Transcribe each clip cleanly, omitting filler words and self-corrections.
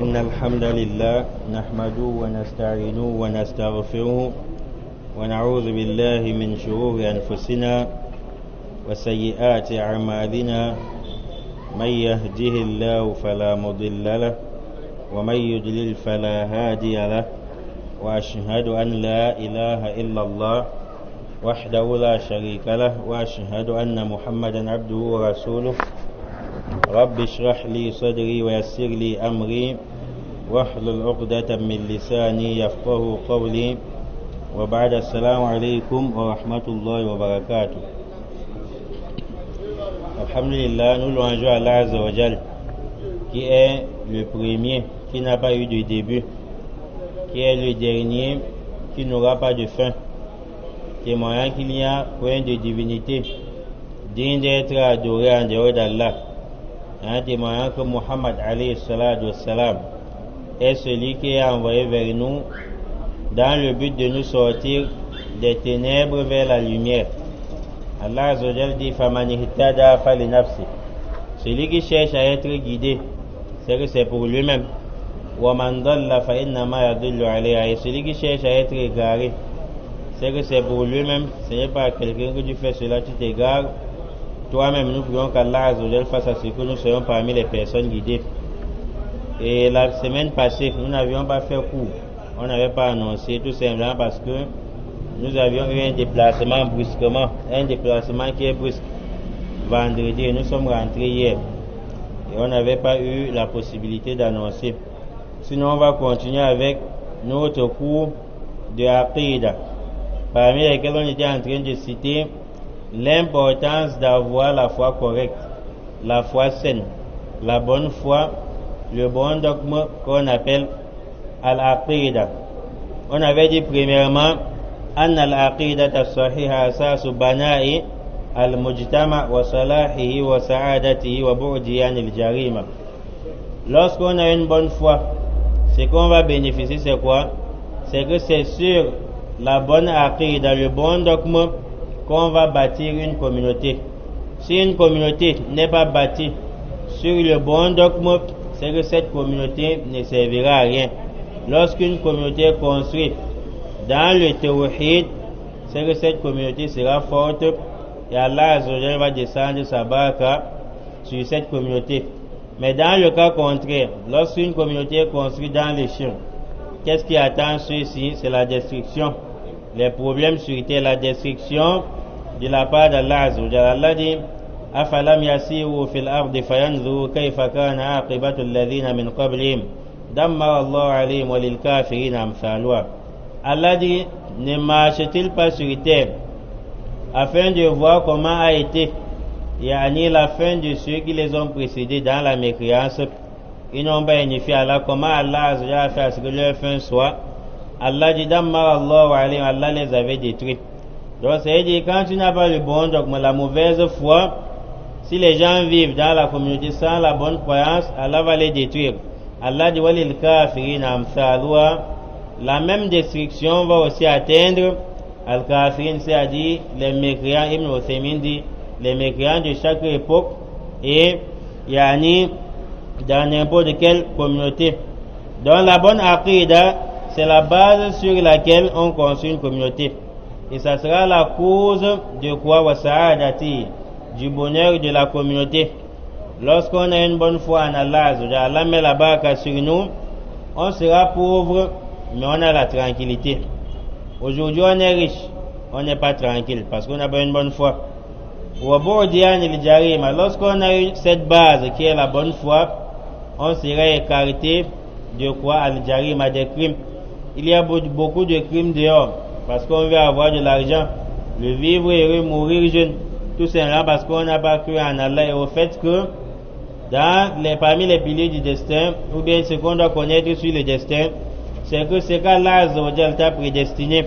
إن الحمد لله نحمده ونستعينه ونستغفره ونعوذ بالله من شرور أنفسنا وسيئات أعمالنا من يهده الله فلا مضل له ومن يضلل فلا هادي له وأشهد أن لا إله إلا الله وحده لا شريك له وأشهد أن محمدا عبده ورسوله رب اشرح لي صدري ويسر لي أمري واحلل عقدة من لساني يفقه قولي وبعد السلام عليكم ورحمة الله وبركاته. Alhamdulillah, nous louangeons Allah Azza wa Jal qui est le premier, qui n'a pas eu de début, qui est le dernier, qui n'aura pas de fin, témoignant qu'il n'y a point de divinité digne d'être adoré en dehors d'Allah, témoignant que Muhammad alayhi salatu wassalam est celui qui est envoyé vers nous dans le but de nous sortir des ténèbres vers la lumière. Allah Azza wa Jal dit faman ihtada fali nafsi, celui qui cherche à être guidé, c'est que c'est pour lui-même. Wa man dalla fa innama yadullu alayha, et celui qui cherche à être égaré, c'est que c'est pour lui-même, ce n'est pas quelqu'un que tu fais cela, tu t'égares toi-même. Nous prions qu'Allah Azza wa Jal fasse à ce que nous soyons parmi les personnes guidées. Et la semaine passée, nous n'avions pas fait cours, on n'avait pas annoncé, tout simplement parce que nous avions eu un déplacement brusquement, un déplacement qui est brusque. Vendredi, nous sommes rentrés hier et on n'avait pas eu la possibilité d'annoncer. Sinon, on va continuer avec notre cours de Aqidah, parmi lesquels on était en train de citer l'importance d'avoir la foi correcte, la foi saine, la bonne foi, le bon dogme qu'on appelle Al-Aqidah. On avait dit premièrement أن العقيدة الصحيحة أساس بناء المجتمع وصلاحه وسعادته وبعده عن الجريمة. Lorsqu'on a une bonne foi, ce qu'on va bénéficier, c'est quoi? C'est que c'est sur la bonne aqidah, le bon dogme, qu'on va bâtir une communauté. Si une communauté n'est pas bâtie sur le bon dogme, c'est que cette communauté ne servira à rien. Lorsqu'une communauté est construite dans le tawhid, c'est que cette communauté sera forte et Allah Azza wa Jalla va descendre sa baraka sur cette communauté. Mais dans le cas contraire, lorsqu'une communauté est construite dans les shirk, qu'est-ce qui attend ceux-ci? C'est la destruction, les problèmes sur terre, la destruction de la part d'Allah Azza wa Jalla. Allah dit أفلم يسيروا في الأرض فينظروا كيف كان عاقبة الذين من قبلهم دمر الله عليهم وللكافرين أمثالها. Allah dit, ne marche-t-il pas sur terre afin de voir comment a été la fin de ceux qui les ont précédés dans la mécréance? Ils n'ont pas unifié Allah. Comment Allah a fait à ce que leur fin soit? Allah dit, Dammar Allah alayhim, Allah les avait détruits. Donc c'est-à-dire, quand tu n'as pas le bon dogme, la mauvaise foi, si les gens vivent dans la communauté sans la bonne croyance, Allah va les détruire. Allah dit, walil kafirin amthaluha, la même destruction va aussi atteindre Al-Kafirin, c'est-à-dire les mécréants. Ibn Uthaymin dit les mécréants de chaque époque et dans n'importe quelle communauté. Donc la bonne aqidah, c'est la base sur laquelle on construit une communauté. Et ça sera la cause de quoi? Wa sa'adati, du bonheur de la communauté. Lorsqu'on a une bonne foi en Allah, Allah met la baraka sur nous, on sera pauvre, mais on a la tranquillité. Aujourd'hui on est riche, on n'est pas tranquille parce qu'on n'a pas une bonne foi. Lorsqu'on a eu cette base qui est la bonne foi, on sera écarté de quoi? Al-Jarima, des crimes. Il y a beaucoup de crimes dehors parce qu'on veut avoir de l'argent, le vivre heureux, mourir jeune, tout simplement parce qu'on n'a pas cru en Allah et au fait que parmi les piliers du destin, ou bien ce qu'on doit connaître sur le destin, c'est que ce qu'Allah Azza wa Jalla t'a prédestiné,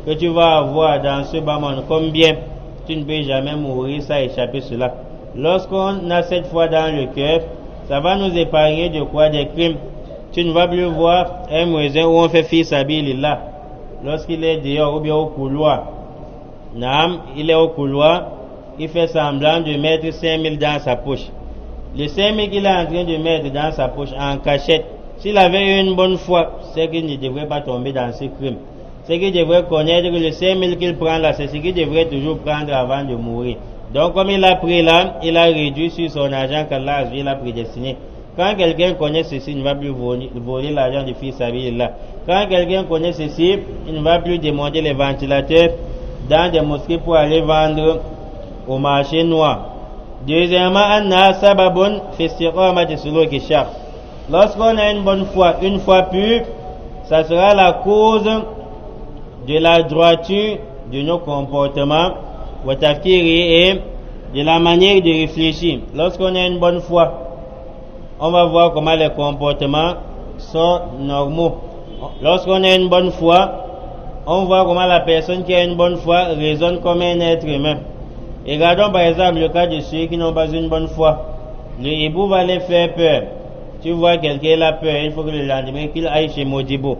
que tu vas avoir dans ce bas monde, combien tu ne peux jamais mourir sans échapper cela. Lorsqu'on a cette foi dans le cœur, ça va nous épargner de quoi? Des crimes. Tu ne vas plus voir un muezzin où on fait fi sabilillah lorsqu'il est dehors ou bien au couloir. Il est au couloir, il fait semblant de mettre 5000 dans sa poche. Les 5000 qu'il est en train de mettre dans sa poche en cachette, S'il avait une bonne foi, c'est qu'il ne devrait pas tomber dans ce crime. C'est qu'il devrait connaître que le 5000 qu'il prend là, c'est ce qu'il devrait toujours prendre avant de mourir. Donc comme il a pris là, il a réduit sur son argent qu'Allah a prédestiné. Quand quelqu'un connaît ceci, il ne va plus voler l'argent du fils sabilillah. Quand quelqu'un connaît ceci, il ne va plus démonter les ventilateurs dans des mosquées pour aller vendre au marché noir. Deuxièmement, anna sababun fi istiqamati suluki shakhs. Lorsqu'on a une bonne foi, une foi pure, ça sera la cause de la droiture de nos comportements, wa tafkiri, et de la manière de réfléchir. Lorsqu'on a une bonne foi, on va voir comment les comportements sont normaux. Lorsqu'on a une bonne foi, on voit comment la personne qui a une bonne foi raisonne comme un être humain. Et regardons par exemple le cas de ceux qui n'ont pas une bonne foi. Le hibou va les faire peur. Tu vois quelqu'un a peur, il faut que le lendemain qu'il aille chez Modibo.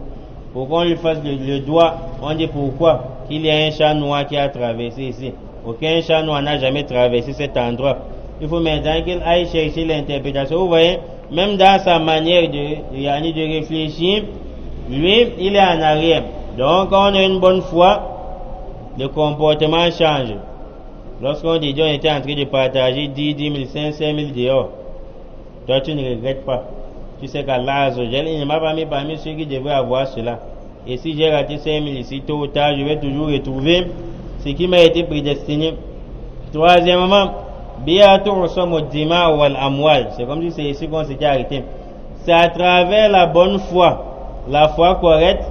Pour qu'on lui fasse le doigt, on dit pourquoi? Qu'il y a un chat noir qui a traversé ici. Aucun chat noir n'a jamais traversé cet endroit. Il faut maintenant qu'il aille chercher l'interprétation. Vous voyez, même dans sa manière de réfléchir, lui, il est en arrière. Donc, quand on a une bonne foi, le comportement change. Lorsqu'on dit on était en train de partager 10 000, 5 000 dehors, toi tu ne regrettes pas. Tu sais qu'Allah il ne m'a pas mis parmi ceux qui devraient avoir cela. Et si j'ai raté 5 000 ici, tôt ou tard, je vais toujours retrouver ce qui m'a été prédestiné. Troisièmement, c'est comme si c'est ici qu'on s'était arrêté. C'est à travers la bonne foi, la foi correcte,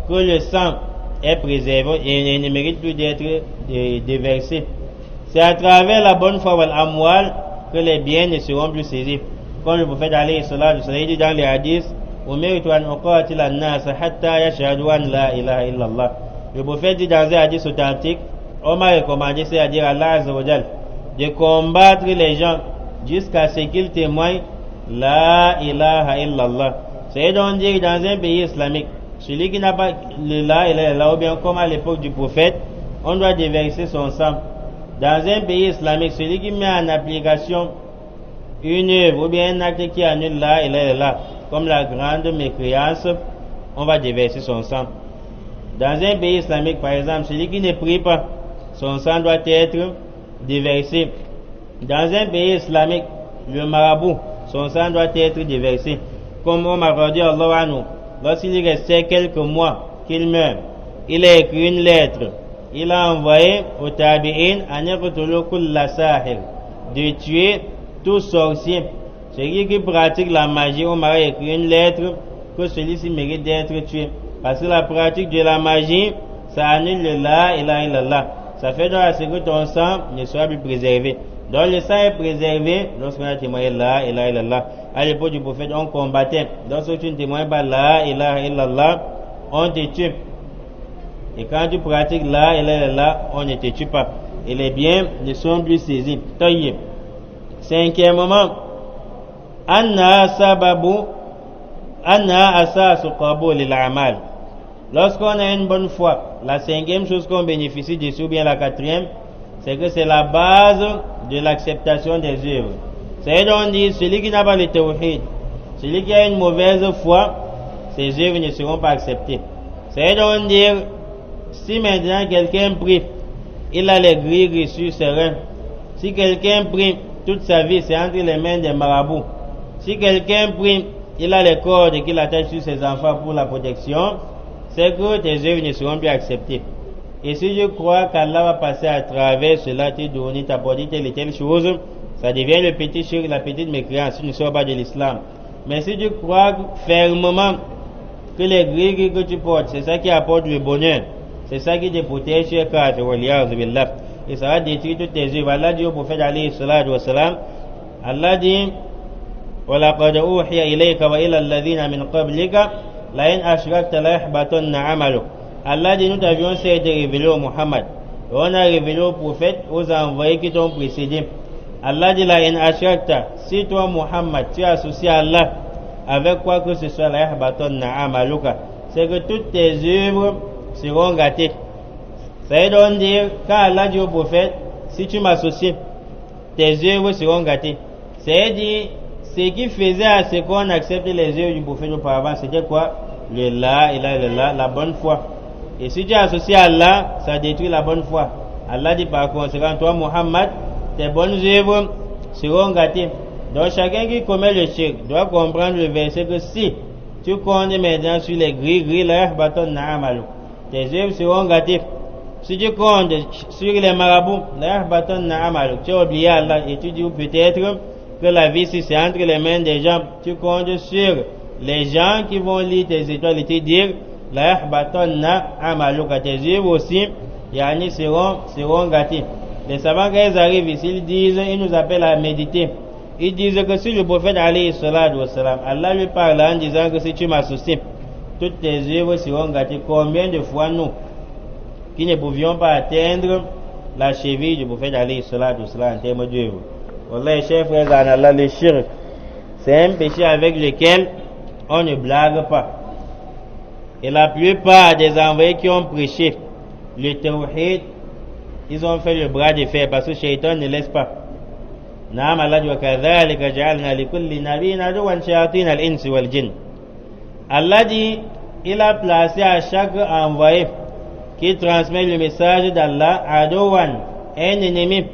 que le sang est préservé et ne mérite plus d'être déversé. C'est à travers la bonne foi wal amwal que les biens ne seront plus saisis. Comme le prophète alayhi salatu wasallam dit dans les hadiths, le prophète dit dans un hadith authentique, on m'a recommandé, c'est-à-dire Allah Azza wa Jal, de combattre les gens jusqu'à ce qu'ils témoignent la ilaha illallah. C'est donc dire dans un pays islamique, celui qui n'a pas le la ilaha illallah, ou bien comme à l'époque du prophète, on doit déverser son sang. Dans un pays islamique, celui qui met en application une œuvre ou bien un acte qui annule la ilaha illallah, comme la grande mécréance, on va déverser son sang. Dans un pays islamique, par exemple, celui qui ne prie pas, son sang doit être déversé. Dans un pays islamique, le marabout, son sang doit être déversé. Comme Omar dit Allah anhu, lorsqu'il restait quelques mois qu'il meurt, il a écrit une lettre. Il a envoyé au tabi'in de tuer tout sorcier. Celui qui pratique la magie, Omar a écrit une lettre que celui-ci mérite d'être tué. Parce que la pratique de la magie, ça annule le la ilaha illallah. Ça fait donc à ce que ton sang ne soit plus préservé. Donc le sang est préservé lorsqu'on a témoigné la ilaha illallah. À l'époque du prophète, on combattait. Lorsque tu ne témoignes pas la ilaha illallah, on te tue. Et quand tu pratiques la ilaha illallah, on ne te tue pas. Et les biens ne sont plus saisis. Taïe. Cinquièmement, anna asasu qabul al-a'mal. Lorsqu'on a une bonne foi, la cinquième chose qu'on bénéficie dessus, ou bien la quatrième, c'est que c'est la base de l'acceptation des œuvres. C'est donc dire, celui qui n'a pas le tawhid, celui qui a une mauvaise foi, ses œuvres ne seront pas acceptées. C'est donc dire, si maintenant quelqu'un prie, il a les gris sur ses reins. Si quelqu'un prie, toute sa vie, c'est entre les mains des marabouts. Si quelqu'un prie, il a les cordes qu'il attache sur ses enfants pour la protection, c'est que tes œuvres ne seront plus acceptées. Et si je crois qu'Allah va passer à travers cela, te donner, t'apporter telle et telle chose, ça devient le petit shirk, la petite mécréance, tu ne sors pas de l'islam. Mais si tu crois fermement que les gris que tu portes, c'est ça qui apporte le bonheur, c'est ça qui te protège, et ça va détruire toutes tes œuvres. Allah dit au prophète alayhi salatu wa salam, Allah dit, وَلَقَدْ أُوحِيَ إِلَيْكَ وَإِلَى الَّذِينَ مِنْ قَبْلِكَ لَإِنْ أَشْرَكْتَ لَيَحْبَطَنَّ عَمَلُكَ. Allah dit, nous t'avions été révélé au Muhammad. Et on a révélé aux prophètes, aux envoyés qui t'ont précédé. Allah dit, لَإِنْ أَشْرَكْتَ, si toi Muhammad, tu associes Allah avec quoi que ce soit, لَيَحْبَطَنَّ عَمَلُكَ, c'est que toutes tes œuvres seront gâtées. Ça veut donc dire, quand Allah dit au prophète, si tu m'associes, tes œuvres seront gâtées. C'est-à-dire, ce qui faisait à ce qu'on accepte les œuvres du prophète auparavant, c'était quoi? Le la ilaha illallah, la bonne foi. Et si tu associes Allah, ça détruit la bonne foi. Allah dit par conséquent, toi Muhammad, tes bonnes œuvres seront gâtées. Donc chacun qui commet le shirk doit comprendre le verset que si tu comptes maintenant sur les gris, tes œuvres seront gâtées. Si tu comptes sur les marabouts, tu as oublié Allah et tu dis peut-être que la vie si c'est entre les mains des gens, tu comptes sur les gens qui vont lire tes étoiles et te dire tes œuvres aussi seront gâtés. Les savants quand ils arrivent ici, ils nous appellent à méditer. Ils disent que si le prophète alayhi salatu wassalam, Allah lui parle en disant que si tu m'associes, toutes tes œuvres seront gâtées. Combien de fois nous qui ne pouvions pas atteindre la cheville du prophète alayhi salatu wassalam en termes d'œuvres? Wallah, chers frères en Allah, le shirk, c'est un péché avec lequel on ne blague pas. Et la plupart des envoyés qui ont prêché le tawhid, ils ont fait le bras de fer parce que Shaitan ne laisse pas. Naam, Allah dit وَكَذَلِكَ جَعَلْنَا لِكُلِّ نَبِيٍّ عَدُوًّا شَيَاطِينَ الْإِنسِ وَالْجِنِّ. Allah dit, il a placé à chaque envoyé qui transmet le message d'Allah Adouan, un ennemi.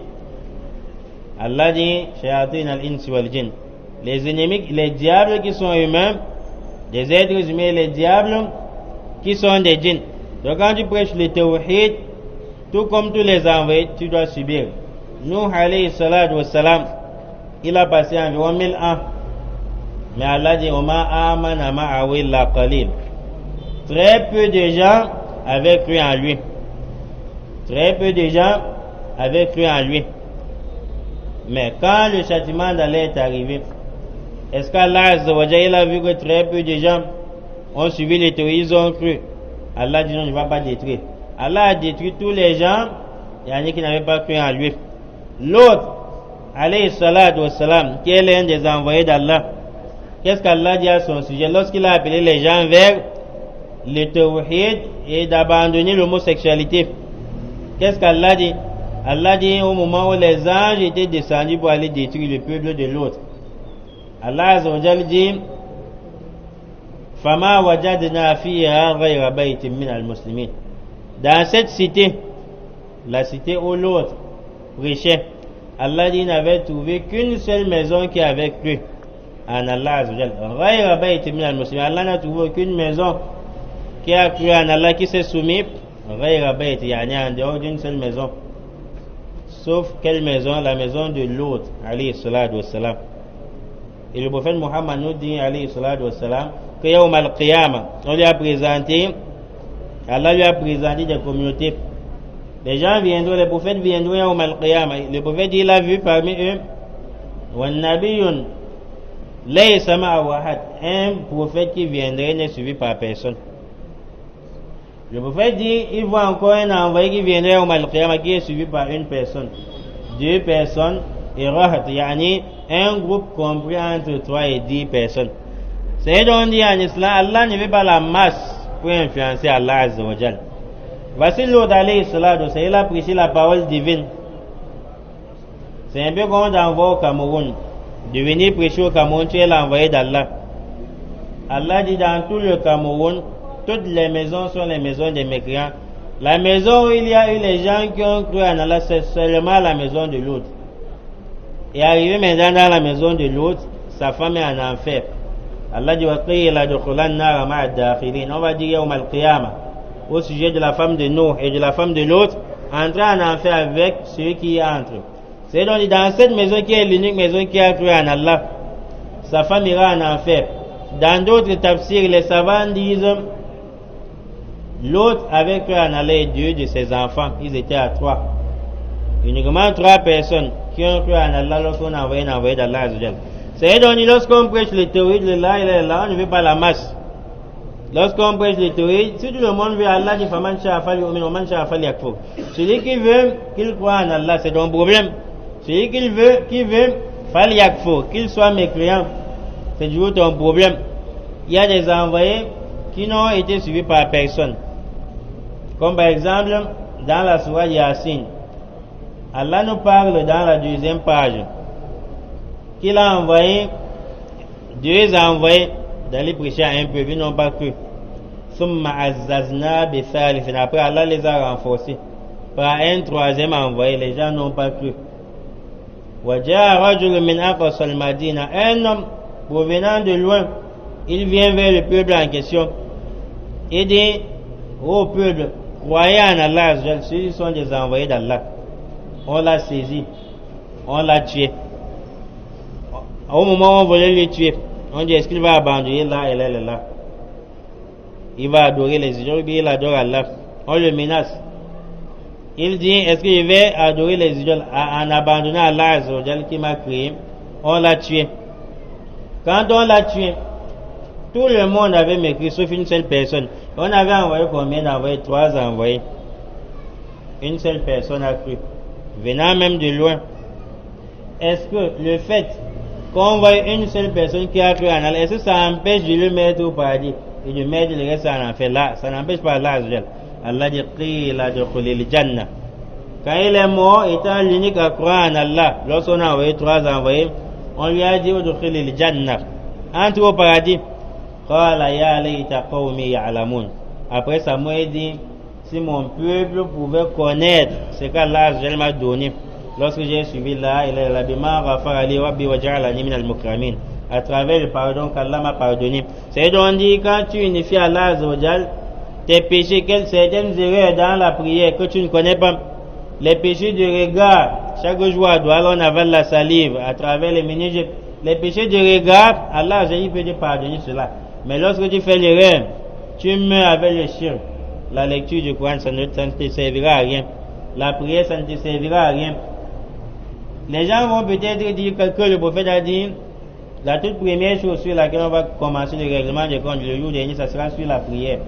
Allah dit شَيَاطِينَ الْإِنسِ وَالْجِنِّ. Les ennemis, les diables qui sont humains, des êtres humains, les diables qui sont des djinns. Donc quand tu prêches le tawhid, tout comme tous les envoyés, tu dois subir. Nuh alayhi salatu wassalam, il a passé environ 1000 ans. Mais Allah dit Oma amana ma'ahu illa qalil. Très peu de gens avaient cru en lui. Très peu de gens avaient cru en lui. Mais quand le châtiment d'Allah est arrivé, est-ce qu'Allah Azza wa Jalla a vu que très peu de gens ont suivi les théories, ils ont cru? Allah dit non, je ne vais pas détruire. Allah a détruit tous les gens, il y en a qui n'avaient pas cru en lui. L'autre, alayhi salatu wassalam, qui est l'un des envoyés d'Allah, qu'est-ce qu'Allah dit à son sujet lorsqu'il a appelé les gens vers le tawhid et d'abandonner l'homosexualité? Qu'est-ce qu'Allah dit? Allah dit au moment où les anges étaient descendus pour aller détruire le peuple de l'autre, Allah Azza wa Jalla dit Fama wajadna fiha ghayra baytin min al-muslimin. Dans cette cité, la cité où l'autre prêchait, Allah dit n'avait trouvé qu'une seule maison qui avait cru en Allah Azza wa Jalla. Ghayra baytin min al-muslimin. Allah n'a trouvé aucune maison qui a cru en Allah, qui s'est soumis. Ghayra baytin, yani en dehors d'une seule maison. Sauf quelle maison? La maison de l'autre, alayhi salatu wassalam. Et le prophète Muhammad nous dit, alayhi salatu wassalam, que Yawm al-Qiyamah, on lui a présenté, Allah lui a présenté des communautés. Les gens viendront, les prophètes viendront Yawm al-Qiyamah. Le prophète, il a vu parmi eux, وَالنَّبِيٌّ لَيْسَ مَعَهُ أَحَدٌ. Un prophète qui viendrait n'est suivi par personne. Le prophète dit, il voit encore un envoyé qui viendrait Yawm al-Qiyamah qui est suivi par une personne, 2 personnes, et rahat, yani un groupe compris entre 3 et 10 personnes. C'est donc dit en islam, Allah ne veut pas la masse pour influencer Allah Azza wa Jal. Voici l'autre alayhi salatu, c'est il a prêché la parole divine. C'est un peu comme on t'envoie au Cameroun, de venir prêcher au Cameroun, tu es l'envoyé d'Allah. Allah dit dans tout le Cameroun, toutes les maisons sont les maisons des mécréants. La maison où il y a eu les gens qui ont cru en Allah, c'est seulement la maison de l'autre. Et arrivé maintenant dans la maison de l'autre, sa femme est en enfer. Allah dit on va dire Yawm al-Qiyamah au sujet de la femme de Nuh et de la femme de l'autre, entrer en enfer avec ceux qui y entrent. C'est donc dans cette maison qui est l'unique maison qui a cru en Allah, sa femme ira en enfer. Dans d'autres tafsirs, les savants disent l'autre avait cru en Allah et 2 de ses enfants, ils étaient à 3. Uniquement 3 personnes qui ont cru en Allah lorsqu'on a envoyé un envoyé d'Allah Azza wa Jalla. C'est donc lorsqu'on prêche le tawhid, le la ilaha illallah, on ne veut pas la masse. Lorsqu'on prêche le tawhid, si tout le monde veut Allah, dit faman sha'a falyu'min wa man sha'a falyakfur. Celui qui veut qu'il croit en Allah, c'est ton problème. Celui qui veut falyakfur, qu'il soit mécréant, c'est du coup ton problème. Il y a des envoyés qui n'ont été suivis par personne. Comme par exemple, dans la sourate Yasin, Allah nous parle dans la 2e page qu'il a envoyé Dieu les a envoyés d'aller prêcher à un peuple, ils n'ont pas cru. Après Allah les a renforcés par un troisième envoyé, les gens n'ont pas cru. Un homme provenant de loin, il vient vers le peuple en question et dit: ô peuple, croyez en Allah, ceux-ci sont des envoyés d'Allah. On l'a saisi, on l'a tué. Au moment où on voulait le tuer, on dit: est-ce qu'il va abandonner là et là et là? Il va adorer les idoles, ou bien il adore Allah. On le menace. Il dit: est-ce qu'il va adorer les idoles en abandonnant Allah qui m'a créé? On l'a tué. Quand on l'a tué, tout le monde avait mécrit sauf une seule personne. On avait envoyé combien d'envoyés? 3 envoyés. Une seule personne a cru, venant même de loin. Est-ce que le fait qu'on voit une seule personne qui a cru en Allah, est-ce que ça empêche de le mettre au paradis et de mettre le reste en enfer? Là, ça n'empêche pas Allah. Allah dit: qila dukhulil jannah. Quand il est mort, étant l'unique à croire en Allah, lorsqu'on a envoyé 3 envoyés, on lui a dit: dukhulil jannah, entre au paradis. Qala ya layta qawmi ya'lamun. Après ça, moi il dit: si mon peuple pouvait connaître ce qu'Allah m'a donné lorsque j'ai suivi là, il a bima ghafara li rabbi wa ja'alani min al-mukramin, à travers le pardon qu'Allah m'a pardonné. C'est donc dit, quand tu unifies Allah Azzawajal, tes péchés, certaines erreurs dans la prière que tu ne connais pas, les péchés de regard, chaque jour à doigt on avale la salive à travers les méninges, les péchés de regard, Allah peut te pardonner cela. Mais lorsque tu fais l'erreur, tu meurs avec le shirk. La lecture du Coran, ça ne te servira à rien. La prière, ça ne te servira à rien. Les gens vont peut-être dire que le prophète a dit: la toute première chose sur laquelle on va commencer le règlement de compte le jour dernier, ça sera sur la prière.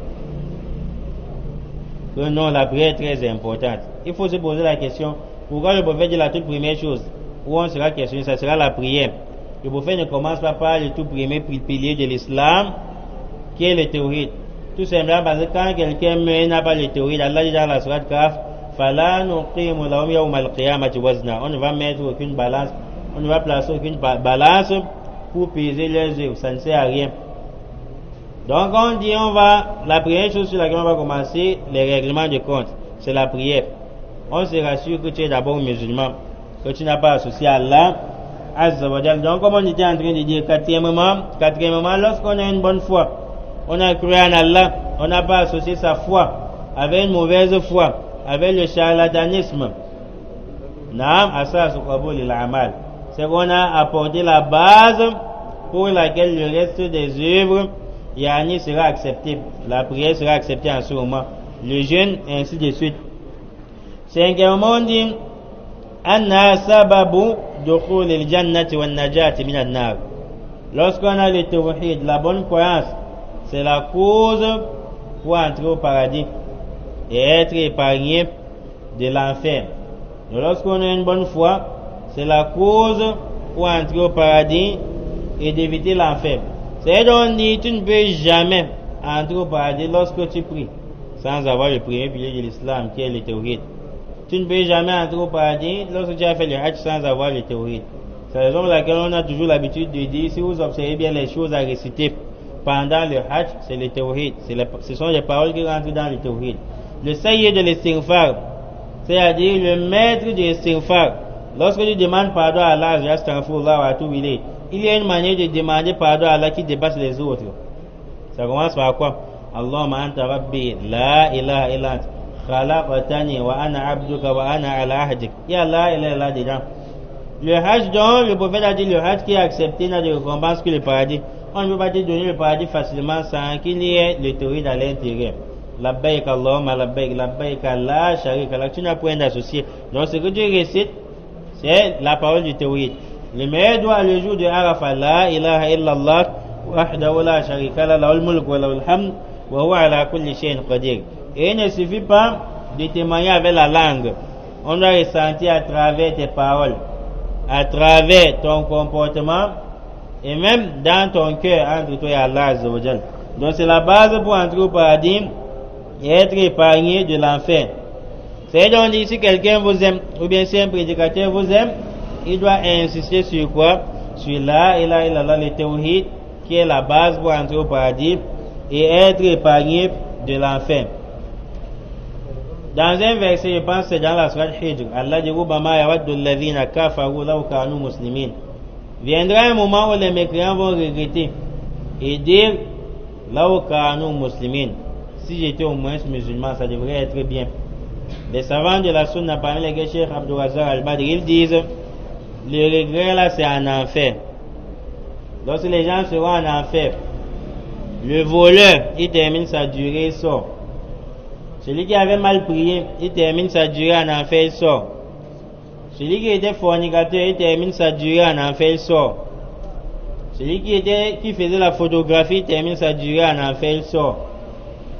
Que non, la prière est très importante. Il faut se poser la question: pourquoi le prophète dit la toute première chose où on sera questionné, ça sera la prière? Le prophète ne commence pas par le tout premier pilier de l'islam, qui est le tawhid. Tout simplement parce que quand quelqu'un meurt, n'a pas le tawhid, Allah dit dans la sourate Kaf: fala nuqimu lahum yawma al-qiyamati wazna. On ne va mettre aucune balance, on ne va placer aucune balance pour peser leurs œuvres, ça ne sert à rien. Donc on dit, la première chose sur laquelle on va commencer les règlements de compte, c'est la prière. On se rassure que tu es d'abord musulman, que tu n'as pas associé à Allah Azza wa Jal. Donc comme on était en train de dire, quatrièmement, lorsqu'on a une bonne foi, on a cru en Allah, on n'a pas associé sa foi avec une mauvaise foi, avec le charlatanisme. Naam asas qabul al-amal. C'est qu'on a apporté la base pour laquelle le reste des œuvres yani sera accepté. La prière sera acceptée en ce moment, le jeûne, ainsi de suite. Cinquièmement, on dit anna sababu dukhul al-jannati wan najati min an-nar. Lorsqu'on a le tawhid, la bonne croyance, c'est la cause pour entrer au paradis et être épargné de l'enfer. Donc lorsqu'on a une bonne foi, c'est la cause pour entrer au paradis et d'éviter l'enfer. C'est donc dit, tu ne peux jamais entrer au paradis lorsque tu pries sans avoir le premier pilier de l'islam qui est le tawhid. Tu ne peux jamais entrer au paradis lorsque tu as fait le hajj sans avoir le tawhid. C'est la raison pour laquelle on a toujours l'habitude de dire, si vous observez bien les choses à réciter pendant le hajj, c'est le tawhid. Ce sont les paroles qui rentrent dans le tawhid. Le sayyid de l'istighfar, c'est-à-dire le maître de l'istighfar. Lorsque tu demandes pardon à Allah, il y a une manière de demander pardon à Allah qui dépasse les autres. Ça commence par quoi? Allahumma anta rabbi, la ilaha illa anta, khalaqtani wa ana abduka wa ana ala ahdik. Il y a la ilaha illa dedans. Le hajj dont le prophète a dit, le hajj qui est accepté n'a de récompense que le paradis. On ne peut pas te donner le paradis facilement sans qu'il y ait le tawhid à l'intérieur. Labbaik Allahumma labbaik, labbaik la sharika lak. Tu n'as point d'associé. Donc ce que tu récites, c'est la parole du tawhid. Le meilleur doit le jour de Arafat, la ilaha illallah wahdahu la sharika la lahul mulk wa lahul hamd wa huwa ala kulli shay'in qadir. Et il ne suffit pas de témoigner avec la langue. On doit ressentir à travers tes paroles, à travers ton comportement et même dans ton cœur entre toi et Allah Azza wa Jal. Donc c'est la base pour entrer au paradis et être épargné de l'enfer. C'est donc dit, si quelqu'un vous aime, ou bien si un prédicateur vous aime, il doit insister sur quoi? Sur la ilaha illallah, le tawhid, qui est la base pour entrer au paradis et être épargné de l'enfer. Dans un verset, je pense que c'est dans la sourate Hijr, Allah dit Rubama yawaddu alladhina kafaru law kanu muslimin. Viendra un moment où les mécréants vont regretter et dire law kanu muslimin. Si j'étais au moins musulman, ça devrait être bien. Les savants de la sunna, parmi lesquels Cheikh Abdul Razak Al-Badri, ils disent le regret là c'est en enfer. Lorsque les gens seront en enfer, le voleur il termine sa durée, il sort. Celui qui avait mal prié, il termine sa durée en enfer, il sort. Celui qui était fornicateur, il termine sa durée en enfer, il sort. Celui qui faisait la photographie, il termine sa durée en enfer, il sort.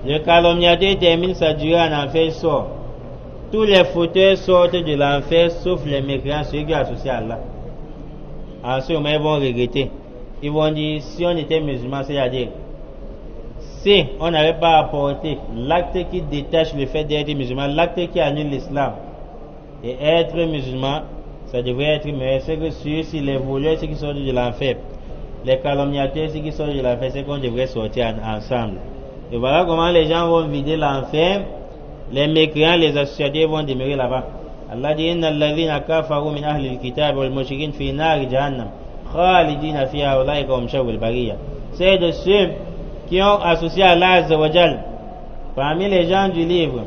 Le calomniateur termine sa durée en enfer, il sort. Tous les fauteurs sortent de l'enfer, sauf les mécréants, ceux qui associent à Allah. En ce moment, ils vont regretter. Ils vont dire, si on était musulman, c'est-à-dire, si on n'avait pas apporté l'acte qui détache le fait d'être musulman, l'acte qui annule l'islam, et être musulman, ça devrait être meilleur. C'est que ceux-ci, les voleurs, ceux qui sortent de l'enfer, les calomniateurs, ceux qui sortent de l'enfer, c'est qu'on devrait sortir ensemble. Et voilà comment les gens vont vider l'enfer. Les mécréants, les associés vont demeurer là-bas. Allah dit Inna alladhina kafaru min ahli al-kitab wal mushrikin fi nar jahannam khalidina fiha ulaika hum sharrul bariyah. C'est de ceux qui ont associé Allah Azza wa Jal parmi les gens du livre.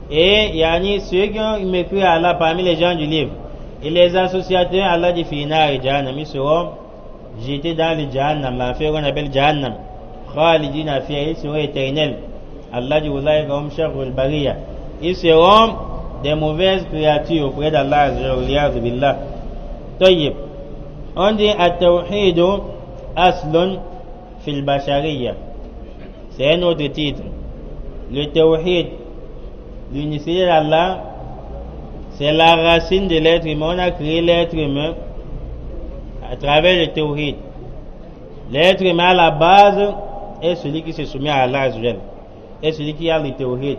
Et yani ceux qui ont mécru à Allah parmi les gens du livre. Et les associateurs, Allah dit fi nar jahannam, ils seront jetés dans le jahannam, l'enfer qu'on appelle jahannam. Khalidina fiha, ils seront éternels. Allah dit ulaika hum sharrul bariyah. Ils seront des mauvaises créatures auprès d'Allah Azza billah. Tayyib. On dit at-tawhid aslun fil bashariyya. C'est un autre titre. Le tawhid, l'unicité d'Allah, c'est la racine de l'être humain. On a créé l'être humain à travers le tawhid. L'être humain à la base est celui qui se soumet à Allah Azza et celui qui a le tawhid.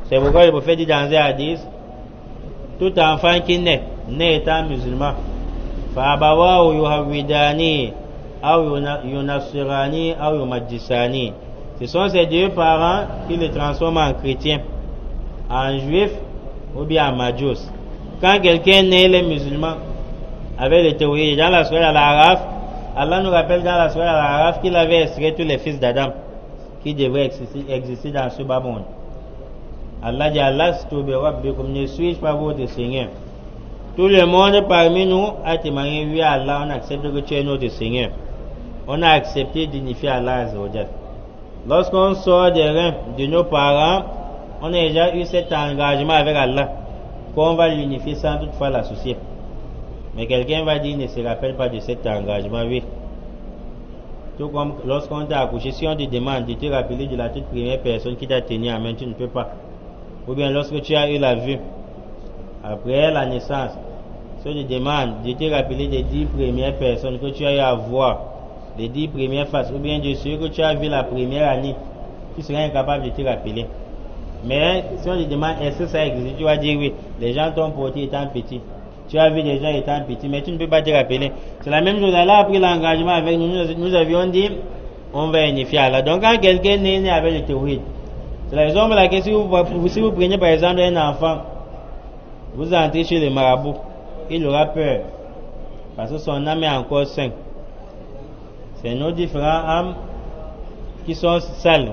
C'est pourquoi le prophète dit dans un hadith, tout enfant qui naît étant musulman, فَأَبَوَاهُ يُهَوِّدَانِهِ أَوْ يُنَصِّرَانِهِ أَوْ يُمَجِّسَانِهِ. Ce sont ces deux parents qui le transforment en chrétien, en juif ou bien en majus. Quand quelqu'un naît les musulmans avec le tawhid, dans la sourate Al-Araf, Allah nous rappelle dans la sourate Al-Araf qu'il avait extrait tous les fils d'Adam qui devraient exister dans ce bas monde. Allah dit ne suis-je pas votre Seigneur? Tout le monde parmi nous a témoigné, oui Allah, on accepte que tu es notre Seigneur. On a accepté d'unifier Allah Azza wa Jal. Lorsqu'on sort des reins de nos parents, on a déjà eu cet engagement avec Allah qu'on va l'unifier sans toutefois l'associer. Mais quelqu'un va dire, ne se rappelle pas de cet engagement, oui. Tout comme lorsqu'on t'a accouché, si on te demande de te rappeler de la toute première personne qui t'a tenu en main, tu ne peux pas. Ou bien lorsque tu as eu la vue, après la naissance, si on te demande de te rappeler des 10 premières personnes que tu as eu à voir, les 10 premières faces, ou bien de ceux que tu as vu la première année, tu seras incapable de te rappeler. Mais si on te demande est-ce que ça existe, tu vas dire oui, les gens t'ont porté étant petit. Tu as vu des gens étant petits, mais tu ne peux pas te rappeler. C'est la même chose. Allah a pris l'engagement avec nous. Nous avions dit, on va unifier Allah. Donc quand quelqu'un est né avec le tawhid, c'est la raison pour laquelle si vous prenez par exemple un enfant, vous entrez chez le marabout, il aura peur. Parce que son âme est encore sainte. C'est nos différents âmes qui sont sales,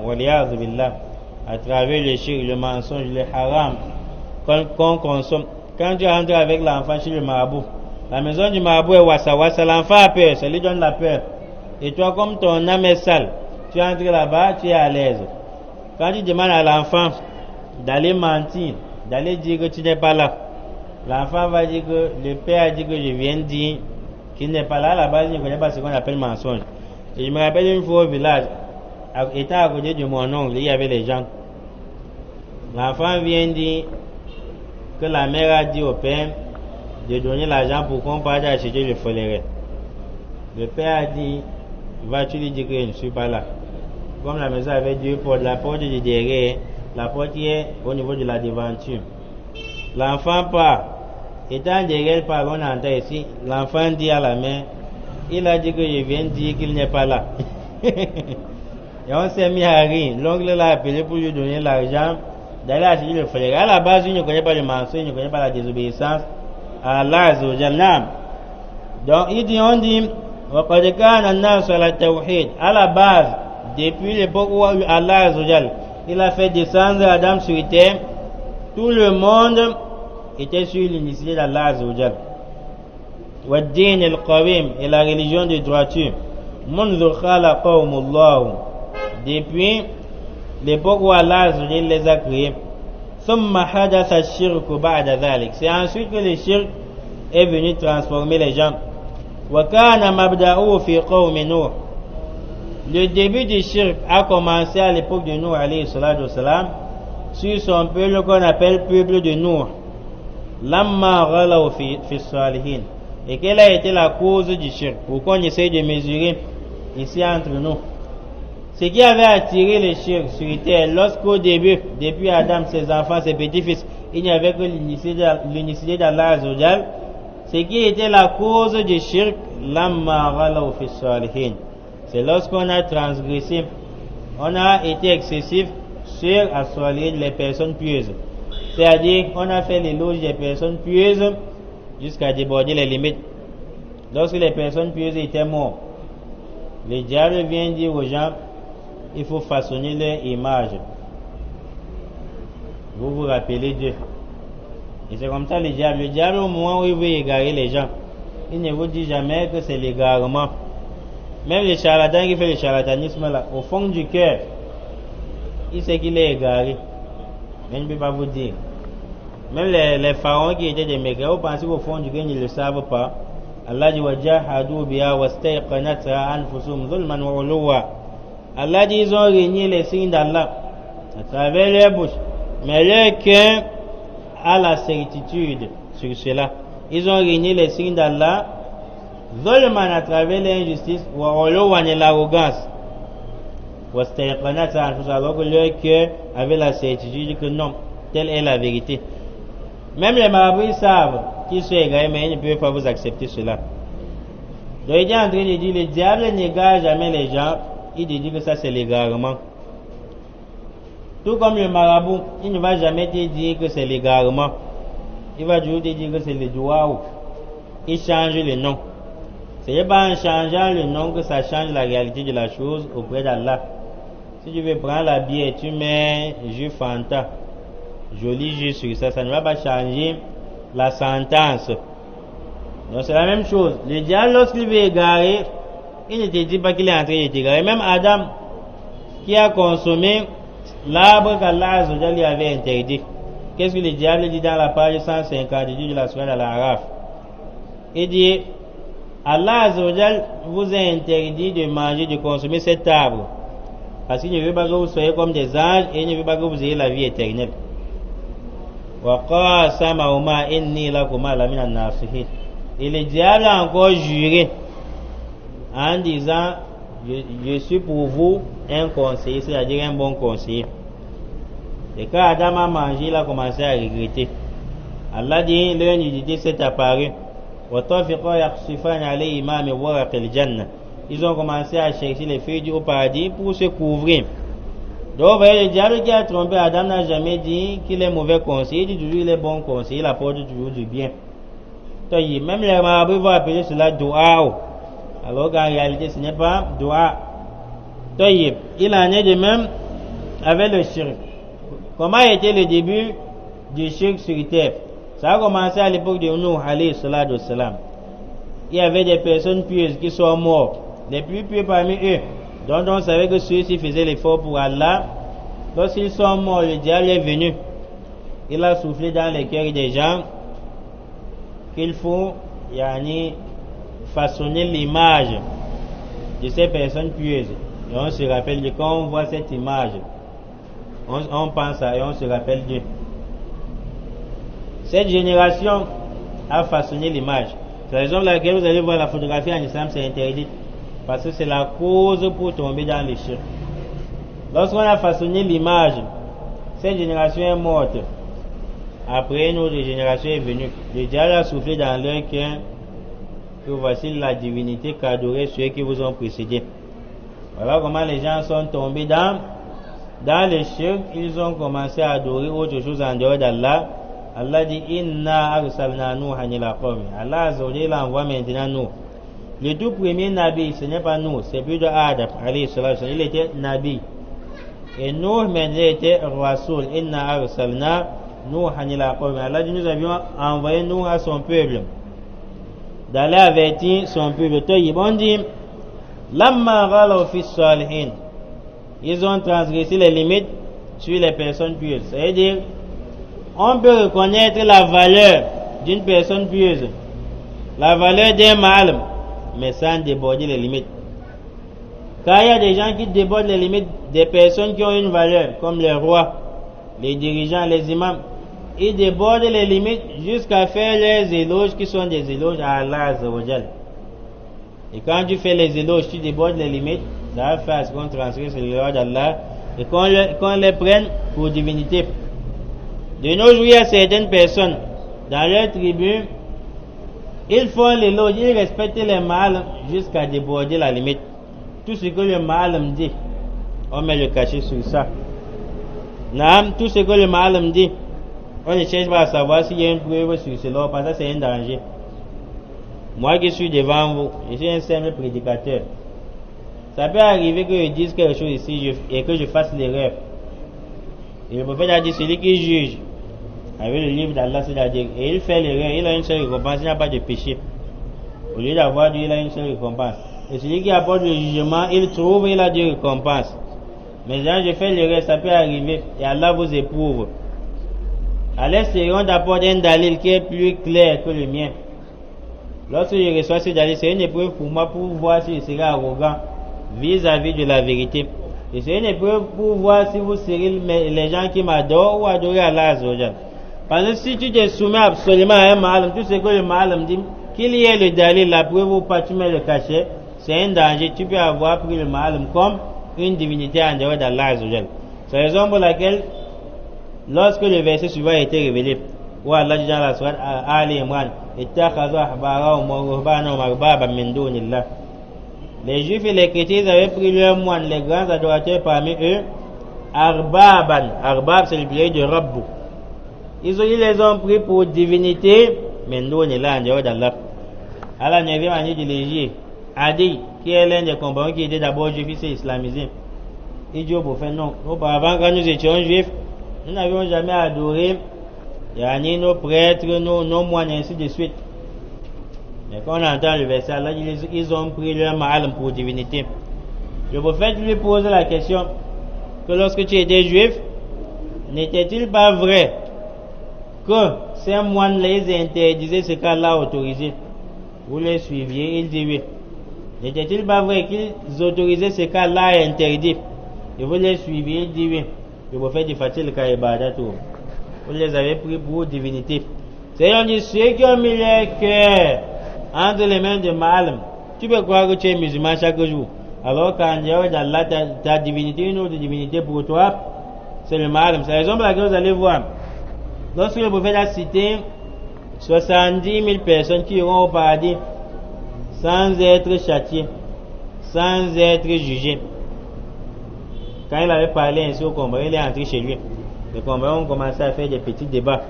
à travers le shirk, le mensonge, le haram qu'on consomme. Quand tu entres avec l'enfant chez le marabout, la maison du marabout est wassa wassa, l'enfant a peur, ça lui donne la peur. Et toi, comme ton âme est sale, tu entres là-bas, tu es à l'aise. Quand tu demandes à l'enfant d'aller mentir, d'aller dire que tu n'es pas là, l'enfant va dire que le père a dit que je viens dire qu'il n'est pas là, là-bas il ne connaît pas ce qu'on appelle mensonge. Et je me rappelle une fois au village, étant à côté de mon oncle, il y avait les gens. L'enfant vient dire que la mère a dit au père de donner l'argent pour qu'on parte acheter le foleret. Le père a dit, vas-tu lui dire que je ne suis pas là? Comme la maison avait deux portes, la porte de derrière, la porte qui est au niveau de la devanture. L'enfant part. Étant derrière, on entend ici, l'enfant dit à la mère, Il a dit que je viens dire qu'il n'est pas là. Et on s'est mis à rire. L'oncle l'a appelé pour lui donner l'argent d'aller acheter le frère. À la base, il ne connaît pas le mensonge, il ne connaît pas la désobéissance à Allah Azza wa Jalla. Donc, on dit, وَقَدْ كَانَ النَّاسُ عَلَى التَّوْحِيدِ. À la base, depuis l'époque où Allah Azza wa Jalla, il a fait descendre Adam sur terre, tout le monde était sur l'unicité d'Allah Azza wa Jalla. وَالدِّينِ الْقَوِيمِ, et la religion de droiture. مُنْذُ خَلَقَهُمُ اللَّهُ, depuis l'époque où Allah Azza wa Jalla les a créés. ثُمَّ حَدَثَ الشِّرْكُ بَعْدَ ذَلِكَ. C'est ensuite que le shirk est venu transformer les gens. وَكَانَ مَبْدَأُهُ فِي قَوْمِ نُوحٍ. Le début du shirk a commencé à l'époque de Nuh alayhi salatu wassalam, sur son peuple qu'on appelle peuple de Nuh. Lamma ghalaw fi salihin. Et quelle a été la cause du shirk? Pour qu'on essaye de mesurer ici entre nous. Ce qui avait attiré le shirk sur terre, lorsqu'au début, depuis Adam, ses enfants, ses petits-fils, il n'y avait que l'unicité d'Allah Azza wa Jal. Ce qui était la cause du shirk, lamma ghalaw fi salihin. C'est lorsqu'on a transgressé, on a été excessif sur as-salihin, les personnes pieuses. C'est-à-dire qu'on a fait l'éloge des personnes pieuses jusqu'à déborder les limites. Lorsque les personnes pieuses étaient mortes, le diable vient dire aux gens, il faut façonner leur image. Vous vous rappelez Dieu. Et c'est comme ça le diable. Le diable, au moment où il veut égarer les gens, il ne vous dit jamais que c'est l'égarement. Même le charlatan qui fait le charlatanisme là, au fond du cœur, il sait qu'il est égaré. Mais il ne peut pas vous dire. Même les pharaons qui étaient des mécréants, vous pensez qu'au fond du cœur, ils ne le savent pas. Allah dit وَجَاهَدُوا بِهَا وَاسْتَيْقَنَتْهَا أَنفُسُهُمْ ظُلْمًا وَعُلُوًّا. Allah dit ils ont régné les signes d'Allah à travers leur bouche. Mais leur cœur a la certitude sur cela. Ils ont régné les signes d'Allah ظُلْمًا à travers l'injustice وَعُلُوًّا et l'arrogance. وَاسْتَيْقَنَتْهَا أَنفُسُهُمْ, alors que leur cœur avait la certitude que non, telle est la vérité. Même les marabouts ils savent qu'ils sont égarés, mais ils ne peuvent pas vous accepter cela. Donc il est en train de dire, le diable n'égare jamais les gens, il dit que ça c'est l'égarement. Tout comme le marabout, il ne va jamais te dire que c'est l'égarement. Il va toujours te dire que c'est le doigt. Il change le nom. Ce n'est pas en changeant le nom que ça change la réalité de la chose auprès d'Allah. Si tu veux prendre la bière, tu mets jus Fanta, joli jus sur ça, ça ne va pas changer la sentence. Donc c'est la même chose. Le diable, lorsqu'il veut égarer, il ne te dit pas qu'il est en train de t'égarer. Même Adam, qui a consommé l'arbre qu'Allah lui avait interdit. Qu'est-ce que le diable dit dans la page 152 de la sourate Al-Araf? Il dit, Allah vous a interdit de manger, de consommer cet arbre. Parce qu'il ne veut pas que vous soyez comme des anges et il ne veut pas que vous ayez la vie éternelle. Et le diable a encore juré en disant, je suis pour vous un conseiller, c'est-à-dire un bon conseiller. Et quand Adam a mangé, il a commencé à regretter. Allah dit, leur nudité s'est apparue. Ils ont commencé à chercher les feuilles du haut paradis pour se couvrir. Donc, vous voyez, le diable qui a trompé Adam n'a jamais dit qu'il est mauvais conseiller, il dit toujours qu'il est bon conseiller, il apporte toujours du bien. Donc, même les marabouts vont appeler cela dua, alors qu'en réalité ce n'est pas dua. Donc, il en est de même avec le shirk. Comment était le début du shirk sur terre? Ça a commencé à l'époque de Nuh alayhi salatu wassalam. Il y avait des personnes pieuses qui sont mortes, les plus pieux parmi eux, dont on savait que ceux-ci faisaient l'effort pour Allah. Lorsqu'ils sont morts, le diable est venu. Il a soufflé dans les cœurs des gens qu'il faut façonner l'image de ces personnes pieuses. Et on se rappelle de quand on voit cette image, on pense à et on se rappelle Dieu. Cette génération a façonné l'image. C'est la raison pour laquelle vous allez voir la photographie en islam, c'est interdit. Parce que c'est la cause pour tomber dans les shirk. Lorsqu'on a façonné l'image, cette génération est morte. Après, une autre génération est venue. Le diable a soufflé dans leur cœur que voici la divinité qu'adoraient ceux qui vous ont précédés. Voilà comment les gens sont tombés dans le shirk. Ils ont commencé à adorer autre chose en dehors d'Allah. Allah dit Inna arsalna Nuhan ila qawmi. Allah Azza wa Jalla envoie maintenant nous. Le tout premier Nabi, ce n'est pas nous, c'est plus de Adam, alayhi salatu. Il était Nabi. Et nous, maintenant, était Rasoul. Inna arsalna Nuhan ila qawmi. Allah dit nous avions envoyé nous à son peuple, d'aller avertir son peuple. Ils ont dit Lamma ghalaw fi salihin. Ils ont transgressé les limites sur les personnes pieuses. C'est-à-dire, on peut reconnaître la valeur d'une personne pieuse, la valeur d'un ma'alim, mais sans déborder les limites. Car il y a des gens qui débordent les limites des personnes qui ont une valeur, comme les rois, les dirigeants, les imams. Ils débordent les limites jusqu'à faire les éloges qui sont des éloges à Allah Azza wa Jal. Et quand tu fais les éloges, tu débordes les limites, ça va faire ce qu'on transgresse les lois d'Allah et qu'on les prenne pour divinité. De nos jours, il y a certaines personnes dans leur tribu, ils font l'éloge, ils respectent les mâles jusqu'à déborder la limite. Tout ce que le mâle dit, on met le cachet sur ça. Tout ce que le mâle dit, on ne cherche pas à savoir s'il y a une preuve sur cela, parce que c'est un danger. Moi qui suis devant vous, je suis un simple prédicateur. Ça peut arriver que je dise quelque chose ici et que je fasse l'erreur. Et le prophète a dit celui qui juge avec le livre d'Allah, c'est-à-dire, et il fait l'erreur, il a une seule récompense, il n'y a pas de péché. Au lieu d'avoir Dieu, il a une seule récompense. Et celui qui apporte le jugement, il trouve, il a deux récompenses. Mais quand je fais l'erreur, ça peut arriver et Allah vous éprouve. À l'extérieur, on apporte un dalil qui est plus clair que le mien. Lorsque je reçois ce dalil, c'est une épreuve pour moi pour voir si je serai arrogant vis-à-vis de la vérité. Et c'est une épreuve pour voir si vous serez les gens qui m'adorent ou adorer Allah Azza wa Jal. Parce que si tu te soumets absolument à un ma'alim, tout ce que le ma'alim dit, qu'il y ait le dalil, la preuve ou pas, tu mets le cachet, c'est un danger. Tu peux avoir pris le ma'alim comme une divinité en dehors d'Allah Azza wa Jal. C'est la raison pour laquelle, lorsque le verset suivant a été révélé, où Allah dit dans la sourate Ali Imran, ittakhadhu ahbarahum wa ruhbanahum arbaban min dunillah. Les juifs et les chrétiens avaient pris leurs moines, les grands adorateurs parmi eux, arbaban. Arbab, c'est le pluriel de Rabbu. Ils les ont pris pour divinité, mais nous on est là en dehors d'Allah. À la 9e année de l'Égypte, Adi, qui est l'un des compagnons qui était d'abord juif, il s'est islamisé. Il dit au prophète non. Auparavant, quand nous étions juifs, nous n'avions jamais adoré nos prêtres, nos moines, ainsi de suite. Mais quand on entend le verset, Allah dit ils ont pris leur ma'alim pour divinité. Le prophète lui pose la question que lorsque tu étais juif, n'était-il pas vrai que ces moines les interdisaient ce qu'Allah a autorisé? Vous les suiviez? Il dit oui. N'était-il pas vrai qu'ils autorisaient ce qu'Allah a interdit et vous les suiviez? Il dit oui. Le prophète dit Fatil Kaibadatu. Vous les avez pris pour divinité. C'est-à-dire, on dit ceux qui ont mis leur cœur entre les mains de Ma'alim. Tu peux croire que tu es musulman chaque jour, alors qu'en dehors d'Allah, ta divinité, une autre divinité pour toi, c'est le Ma'alim. C'est la raison pour laquelle vous allez voir, lorsque le prophète a cité 70 000 personnes qui iront au paradis sans être châtiées, sans être jugées. Quand il avait parlé ainsi au combat, il est entré chez lui. Les compagnons ont commencé à faire des petits débats.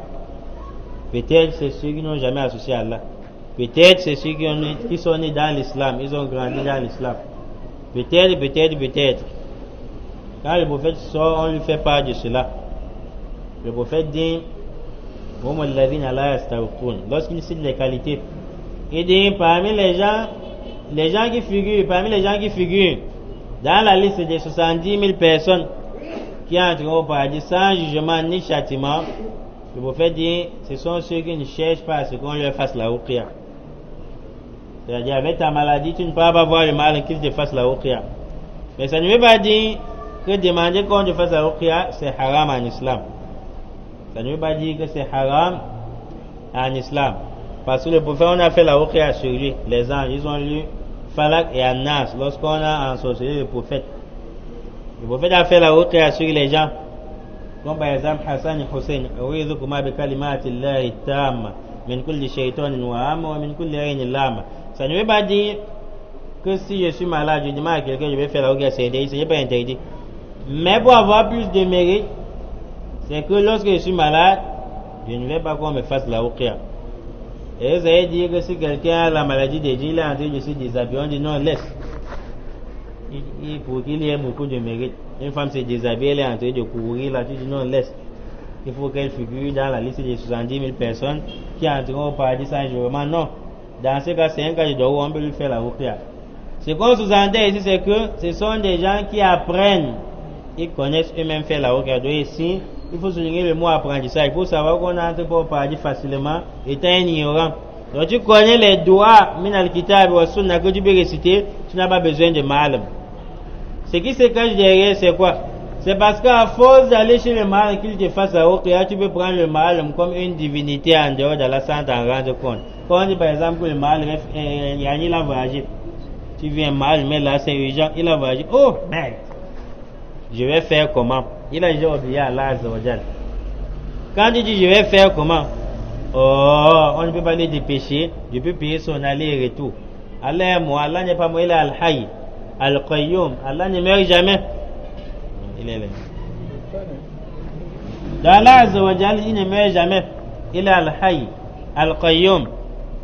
Peut-être c'est ceux qui n'ont jamais associé à Allah. Peut-être c'est ceux qui sont nés dans l'islam. Ils ont grandi dans l'islam. Peut-être. Quand le prophète sort, on lui fait part de cela. Le prophète dit lorsqu'il cite les qualités, il dit parmi les gens qui figurent dans la liste des 70 000 personnes qui entreront au paradis sans jugement ni châtiment, le prophète dit ce sont ceux qui ne cherchent pas à ce qu'on leur fasse la ruqya. C'est-à-dire avec ta maladie, tu ne peux pas voir le mal qu'il te fasse la ruqya. Mais ça ne veut pas dire que demander qu'on te fasse la ruqya c'est haram en islam. Ça ne veut pas dire que c'est haram en islam. Parce que le prophète, on a fait la ruqya sur lui. Les anges, ils ont lu Falak et An-Nas lorsqu'on a ensorcelé le prophète. Le prophète a fait la ruqya sur les gens. Comme par exemple Hassan et Hussein. Ça ne veut pas dire que si je suis malade, je demande à quelqu'un, je vais faire la ruqya, c'est interdit, ce n'est pas interdit. Mais pour avoir plus de mérite, c'est que lorsque je suis malade, je ne vais pas qu'on me fasse la ruqya. Et vous allez dire que si quelqu'un a la maladie des djinns, il est en train de se déshabiller, on dit non, laisse. Pour qu'il y ait beaucoup de mérite. Une femme se déshabille, elle est en train de courir, là, tu dis non, laisse. Il faut qu'elle figure dans la liste des 70 000 personnes qui entreront au paradis sans jurement. Non. Dans ce cas, c'est un cas de droit, on peut lui faire la ruqya. Ce qu'on sous-entend ici, c'est que ce sont des gens qui apprennent. Ils connaissent eux-mêmes faire la ruqya. Donc ici, il faut souligner le mot apprentissage. Il faut savoir qu'on n'entre pas au paradis facilement, étant un ignorant. Donc tu connais les doigts, min al-kitab wa sunna, que tu peux réciter, tu n'as pas besoin de malm. Ce qui se cache derrière, c'est quoi? C'est parce qu'à force d'aller chez le malm, qu'il te fasse la ruqya, tu peux prendre le malm comme une divinité en dehors d'Allah sans t'en rendre compte. Quand on dit par exemple que le malm, il a voyagé. Tu viens mal, mais là c'est urgent, il a voyagé. Oh merde, je vais faire comment? Il a déjà oublié Allah Azza wa Jal. Quand tu dis je vais faire comment? Oh, on ne peut pas les dépêcher. Je peux payer son aller et retour. Allah est moi, Allah n'est pas moi, il est Al-Hayy, Al-Qayyum. Allah ne meurt jamais. Il est là. Dans Allah Azza wa Jal, il ne meurt jamais. Il est Al-Hayy, Al-Qayyum.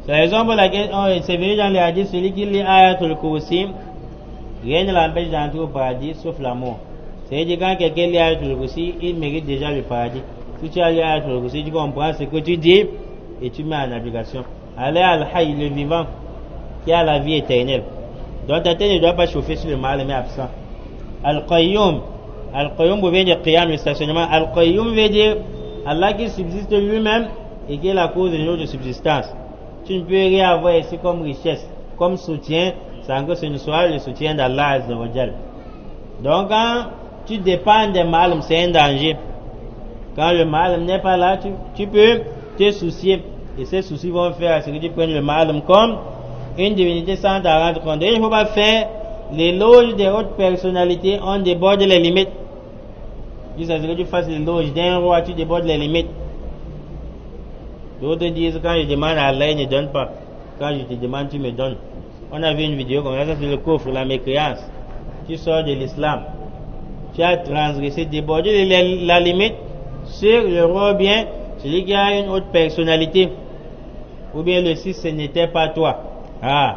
C'est la raison pour laquelle c'est venu dans les hadiths, celui qui lit Ayatul Kursi, rien ne l'empêche d'entrer au paradis sauf la mort. C'est-à-dire quand quelqu'un lit Ayatul Kursi, il mérite déjà le paradis. Si tu as lu Ayatul Kursi, tu comprends ce que tu dis et tu mets en application. Allah Al-Hayy, le vivant, qui a la vie éternelle. Donc ta tête ne doit pas chauffer sur le mal, mais absent. Al-Qayyum, Al-Qayyum veut dire Qiyam, le stationnement. Al-Qayyum veut dire Allah qui subsiste lui-même et qui est la cause de notre subsistance. Tu ne peux rien avoir ici comme richesse, comme soutien, sans que ce ne soit le soutien d'Allah Azza wa Jal. Donc quand tu dépends des malhums, c'est un danger. Quand le malhomme n'est pas là, tu peux te soucier. Et ces soucis vont faire à ce que tu prennes le malhomme comme une divinité sans t'en rendre compte. Et il ne faut pas faire l'éloge des autres personnalités, on déborde les limites. Jusqu'à ce que tu fasses l'éloge d'un roi, tu débordes les limites. D'autres disent quand je demande à Allah, il ne donne pas. Quand je te demande, tu me donnes. On a vu une vidéo comme ça, c'est le coffre, la mécréance. Tu sors de l'islam. Tu as transgressé, débordé la limite sur le roi bien, celui qui a une autre personnalité. Ou bien le si ce n'était pas toi. Ah.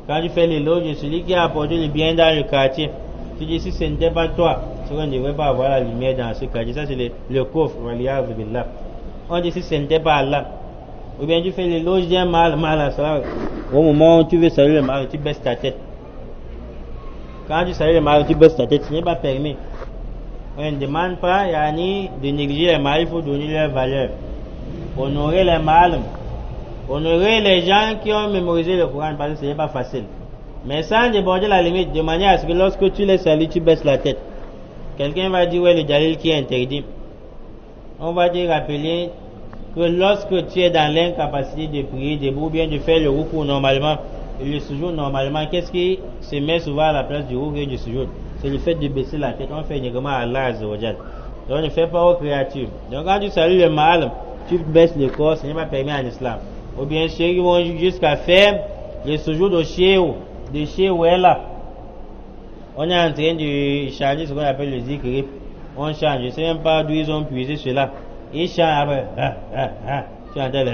Quand tu fais l'éloge de celui qui a apporté le bien dans le quartier, tu dis si ce n'était pas toi, c'est qu'on ne devrait pas avoir la lumière dans ce quartier. Ça c'est le coffre, waliyaz billah. On dit si ce n'était pas Allah. Ou bien tu fais l'éloge d'un mal à ça. Au moment où tu veux saluer le mal, tu baisses ta tête. Quand tu salues le mal, tu baisses ta tête, ce n'est pas permis. On ne demande pas de négliger les mal, il faut donner leur valeur. Honorer les mal. Honorer les gens qui ont mémorisé le Coran, parce que ce n'est pas facile. Mais sans déborder la limite, de manière à ce que lorsque tu les salues, tu baisses la tête. Quelqu'un va dire, ouais, le dalil qui est interdit. On va te rappeler que lorsque tu es dans l'incapacité de prier debout, ou bien de faire le ruku normalement, et le sujoud normalement, qu'est-ce qui se met souvent à la place du ruku et du sujoud? C'est le fait de baisser la tête. On fait uniquement à Allah Azza wa Jal. Donc on ne fait pas aux créatures. Donc quand tu salues le mal, tu baisses le corps, ce n'est pas permis en islam. Ou bien ceux qui vont jusqu'à faire le sujoud au chéou, de chéou est là. On est en train de changer ce qu'on appelle le zikri. On change, je ne sais même pas d'où ils ont puisé cela. Ils chantent après, tu entends le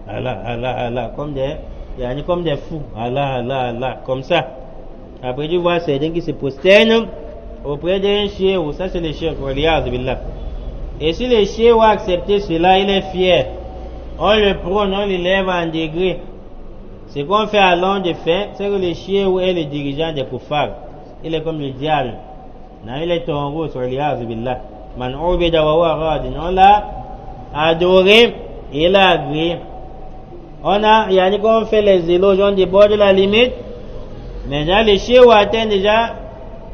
Allah, comme des fous, Allah, comme ça. Après tu vois certains qui se prosternent auprès d'un chien, ou ça c'est le chien, et si le chien a accepté cela, il est fier. On le prône, on l'élève en degré. Ce qu'on fait à long de fin, c'est que le chien est le dirigeant des kuffars. Il est comme le diable. Non, il est en route, billah. Man ubida wa huwa radin. On l'a adoré, il a agréé. On fait les éloges, on déborde la limite. Mais là, le chien atteint déjà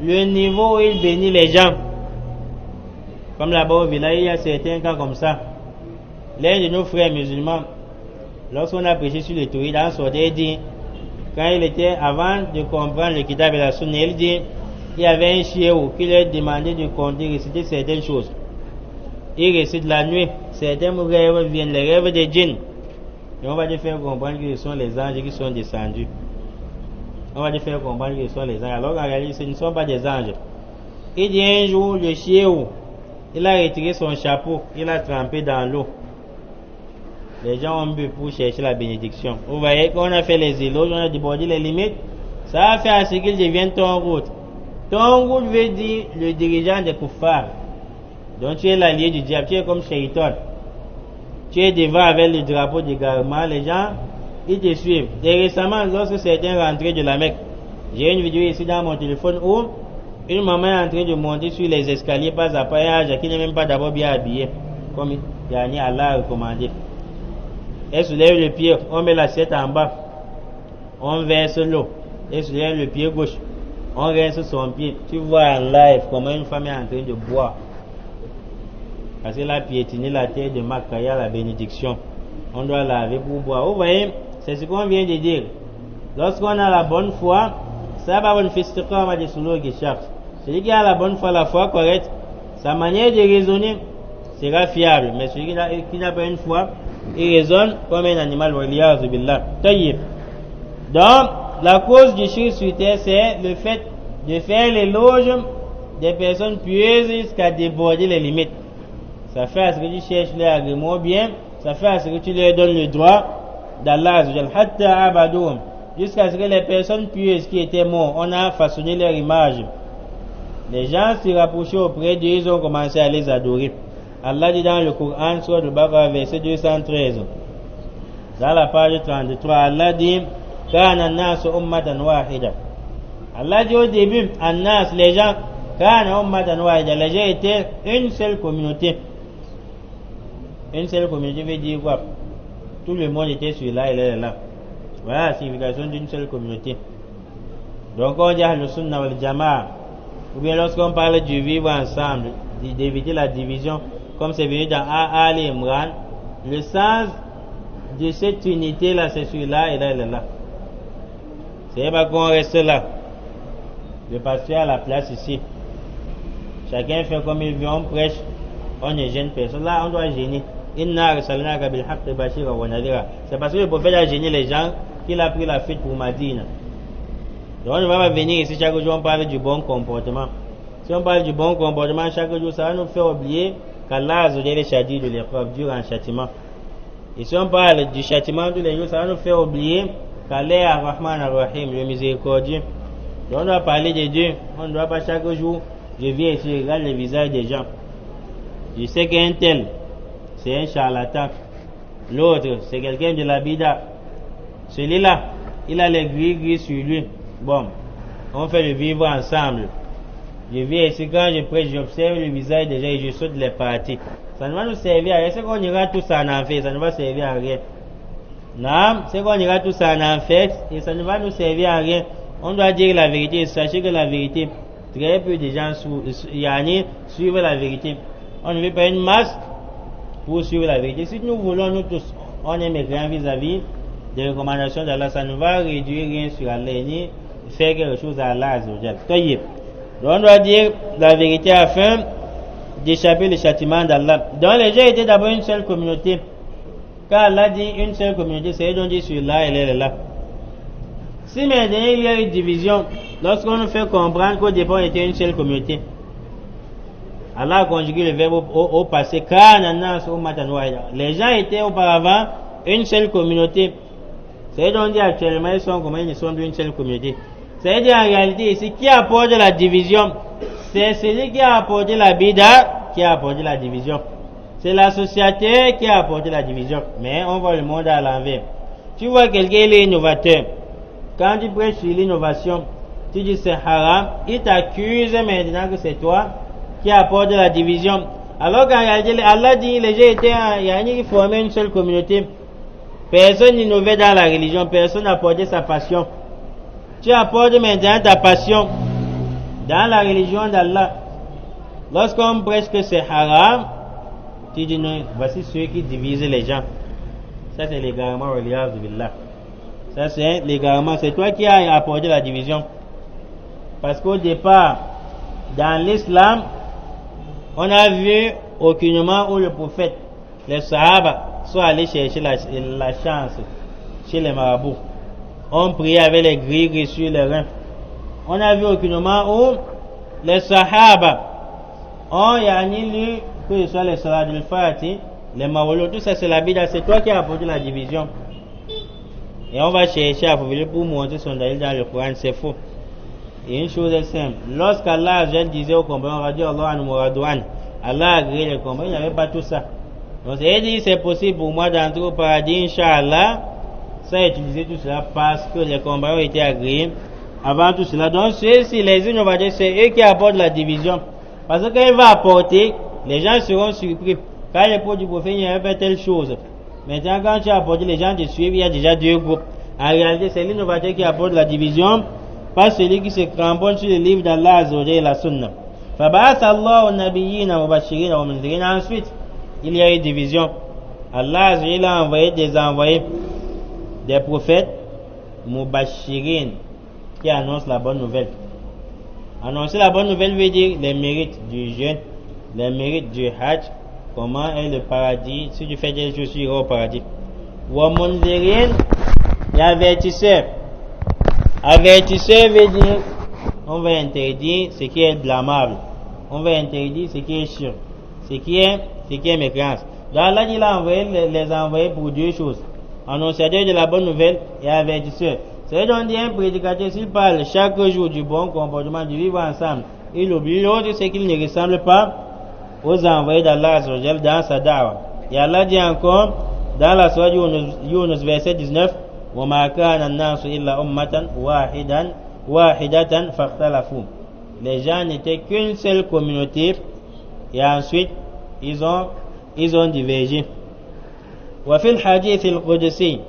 le niveau où il bénit les gens. Comme là-bas au village, il y a certains cas comme ça. L'un de nos frères musulmans, lorsqu'on a prêché sur le tawhid, on sortait, il dit, quand il était, avant de comprendre le kitab et la sunna, il dit, il y avait un chien qui lui a demandé de compter, réciter certaines choses. Il récite la nuit, certains rêves viennent, les rêves des djinns. Et on va te faire comprendre que ce sont les anges qui sont descendus. On va te faire comprendre que ce sont les anges. Alors qu'en réalité, ce ne sont pas des anges. Il dit un jour, le chiot, il a retiré son chapeau, il a trempé dans l'eau. Les gens ont bu pour chercher la bénédiction. Vous voyez, quand on a fait les éloges, on a débordé les limites, ça a fait à ce qu'il devienne ton route. Ton route veut dire le dirigeant des kuffars. Donc tu es l'allié du diable, tu es comme Shaitan. Tu es devant avec le drapeau d'égarement, les gens, ils te suivent. Et récemment, lorsque certains rentraient de la Mecque, j'ai une vidéo ici dans mon téléphone où une maman est en train de monter sur les escaliers pas à pas, qui n'est même pas d'abord bien habillé, comme Allah a recommandé. Elle soulève le pied, on met l'assiette en bas, on verse l'eau. Elle soulève le pied gauche, on rince son pied. Tu vois en live comment une femme est en train de boire. Parce qu'elle a piétiné la terre de Makkah, la bénédiction. On doit laver pour boire. Vous voyez, c'est ce qu'on vient de dire. Lorsqu'on a la bonne foi, ça va une festiqa, on va dire sous l'eau qui cherche. Celui qui a la bonne foi, la foi correcte, sa manière de raisonner sera fiable. Mais celui qui n'a pas une foi, il raisonne comme un animal. Donc, la cause du shirk sur terre, c'est le fait de faire l'éloge des personnes pieuses jusqu'à déborder les limites. Ça fait à ce que tu cherches les agréments bien, ça fait à ce que tu leur donnes le droit d'Allah, jusqu'à ce que les personnes pieuses qui étaient mortes, on a façonné leur image. Les gens se rapprochaient auprès d'eux, ils ont commencé à les adorer. Allah dit dans le Coran, sur le Baqarah, verset 213, dans la page 33, Allah dit Kana an-nas ummatan wahida. Allah dit au début, an-nas, les gens, Kana ummatan wahida, les gens étaient une seule communauté. Une seule communauté veut dire quoi? Tout le monde était sur là, il est là. Voilà la signification d'une seule communauté. Donc on dit le sunnah wal jama'a. Ou bien lorsqu'on parle du vivre ensemble, d'éviter la division, comme c'est venu dans Ali Imran, le sens de cette unité-là, c'est celui-là et là, il est là. C'est pas qu'on reste là. Le pasteur a la place ici. Chacun fait comme il veut, on prêche, on ne gêne personne. Là, on doit gêner. C'est parce que le prophète a gêné les gens qu'il a pris la fuite pour Madina. Donc on ne va pas venir ici chaque jour, on parle du bon comportement. Si on parle du bon comportement chaque jour, ça va nous faire oublier qu'Allah a donné les châtiments de l'épreuve, dur en châtiment. Et si on parle du châtiment tous les jours, ça va nous faire oublier qu'Allah est Ar-Rahman Ar-Rahim, le miséricordieux. Donc on doit parler de Dieu, on ne doit pas chaque jour, je viens ici, je regarde le visage des gens. Je sais qu'un tel, c'est un charlatan. L'autre, c'est quelqu'un de la bida. Celui-là, il a les gris sur lui. Bon, on fait le vivre ensemble. Je viens ici, quand je prêche, j'observe le visage des gens et je saute les parties. Ça ne va nous servir à rien. C'est qu'on ira tous en enfer, ça ne va servir à rien. Non, c'est qu'on ira tous en enfer et ça ne va nous servir à rien. On doit dire la vérité. Sachez que la vérité, très peu de gens suivent la vérité. On ne veut pas une masse pour suivre la vérité. Si nous voulons, nous tous, on est mécréants vis-à-vis des recommandations d'Allah, ça ne va réduire rien sur Allah, ni faire quelque chose à Allah. Donc on doit dire la vérité afin d'échapper le châtiment d'Allah. Donc les gens étaient d'abord une seule communauté. Quand Allah dit une seule communauté, c'est donc dit sur là, elle est là. Si maintenant il y a une division, lorsqu'on nous fait comprendre qu'au départ on était une seule communauté, Allah a conjugué le verbe au passé. Les gens étaient auparavant une seule communauté. C'est donc dit actuellement ils sont comment ils sont d'une seule communauté. C'est-à-dire en réalité ici, qui apporte la division? C'est celui qui a apporté la bida qui a apporté la division. C'est l'associateur qui a apporté la division. Mais on voit le monde à l'envers. Tu vois quelqu'un, il est innovateur. Quand tu prêches sur l'innovation, tu dis c'est haram, il t'accuse maintenant que c'est toi qui apporte la division. Alors qu'en réalité, Allah dit les gens étaient, ils formaient une seule communauté. Personne n'innovait dans la religion, personne n'apportait sa passion. Tu apportes maintenant ta passion dans la religion d'Allah. Lorsqu'on prêche que c'est haram, tu dis non, voici ceux qui divisent les gens. Ça c'est l'égarement religieux billah. Ça c'est l'égarement, c'est toi qui as apporté la division. Parce qu'au départ, dans l'islam, on a vu aucunement où le prophète, les sahaba, soit aller chercher la chance chez les marabouts. On priait avec les gris sur les reins. On a vu aucunement où les sahaba ont lu que ce soit les salat al-Fatih, les mawlud, tout ça c'est la bid'a, c'est toi qui as apporté la division. Et on va chercher à fouiller pour montrer son dalil dans le Coran, c'est faux. Et une chose est simple, lorsqu'Allah disait au combat, on va dire Allah a agréé les combats, il n'y avait pas tout ça. Donc c'est possible pour moi d'entrer au paradis, Inch'Allah, ça a utilisé tout cela parce que les combats ont été agréés avant tout cela. Donc ceux-ci, les unes, on va dire, c'est eux qui apportent la division. Parce que quand il va apporter, les gens seront surpris. Quand l'époque du prophète, il n'y avait pas telle chose. Maintenant, quand tu as apporté, les gens te suivent, il y a déjà deux groupes. En réalité, c'est l'innovateur qui apporte la division, pas celui qui se cramponne sur le livre d'Allah Azzawajal et la Sunna. فَبَعَثَ اللَّهُ النَّبِيِّينَ مُبَشِّرِينَ وَمُنذِرِينَ. Ensuite, il y a eu division. Allah Azzawajal a envoyé des envoyés, des prophètes, Mubashirin, qui annoncent la bonne nouvelle. Annoncer la bonne nouvelle veut dire les mérites du jeûne, les mérites du hajj, comment est le paradis, si tu fais des choses, tu iras au paradis. Wamundirin, et avertisseur. Avertisseur veut dire, on va interdire ce qui est blâmable. On va interdire ce qui est sûr, ce qui est mécréance. Donc Allah il a envoyé les envoyés pour deux choses. Annonciateur de la bonne nouvelle et avertisseur. C'est-à-dire on dit un prédicateur s'il parle chaque jour du bon comportement, du vivre ensemble, il oublie l'autre, c'est qu'il ne ressemble pas aux envoyés d'Allah dans sa da'wa. Et Allah dit encore dans la sourate Yunus verset 19, وَمَا كَانَ النَّاسُ إِلَّا أُمَّةً وَاحِدَةً فَاخْتَلَفُوا. Les gens n'étaient qu'une seule communauté et ensuite ils ont divergé. وفي الحديث القدسي,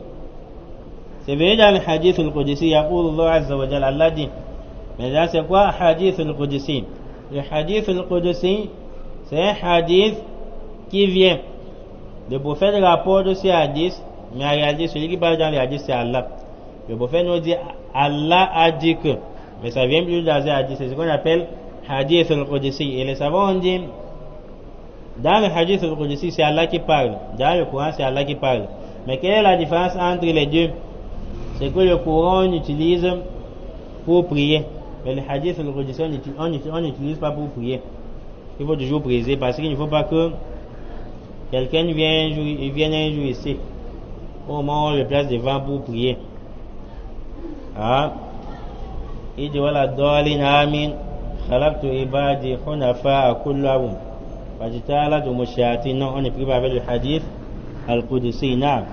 c'est venu dans le hadith al-Qudsi, يقول الله عز وجل, Allah dit. Maintenant c'est quoi hadith al-Qudsi? Le hadith al-Qudsi, c'est un hadith qui vient. Le prophète rapporte ce hadith, mais en réalité celui qui parle dans le hadith c'est Allah. Le prophète nous dit Allah a dit que, mais ça vient plus dans un hadith, c'est ce qu'on appelle hadith al-Qudsi. Et les savants ont dit dans le hadith al-Qudsi c'est Allah qui parle, dans le Coran c'est Allah qui parle. Mais quelle est la différence entre les deux? C'est que le Coran on utilise pour prier, mais le hadith al-Qudsi on n'utilise pas pour prier. Il faut toujours prier parce qu'il ne faut pas que quelqu'un vienne un jour ici, au moment où on le place devant pour prier. Il dit voilà dalin amin khalaqtu ibadi hunafa kullahum fajtala mushayatin. Non, on est pris avec le hadith al-Qudsi. Naam.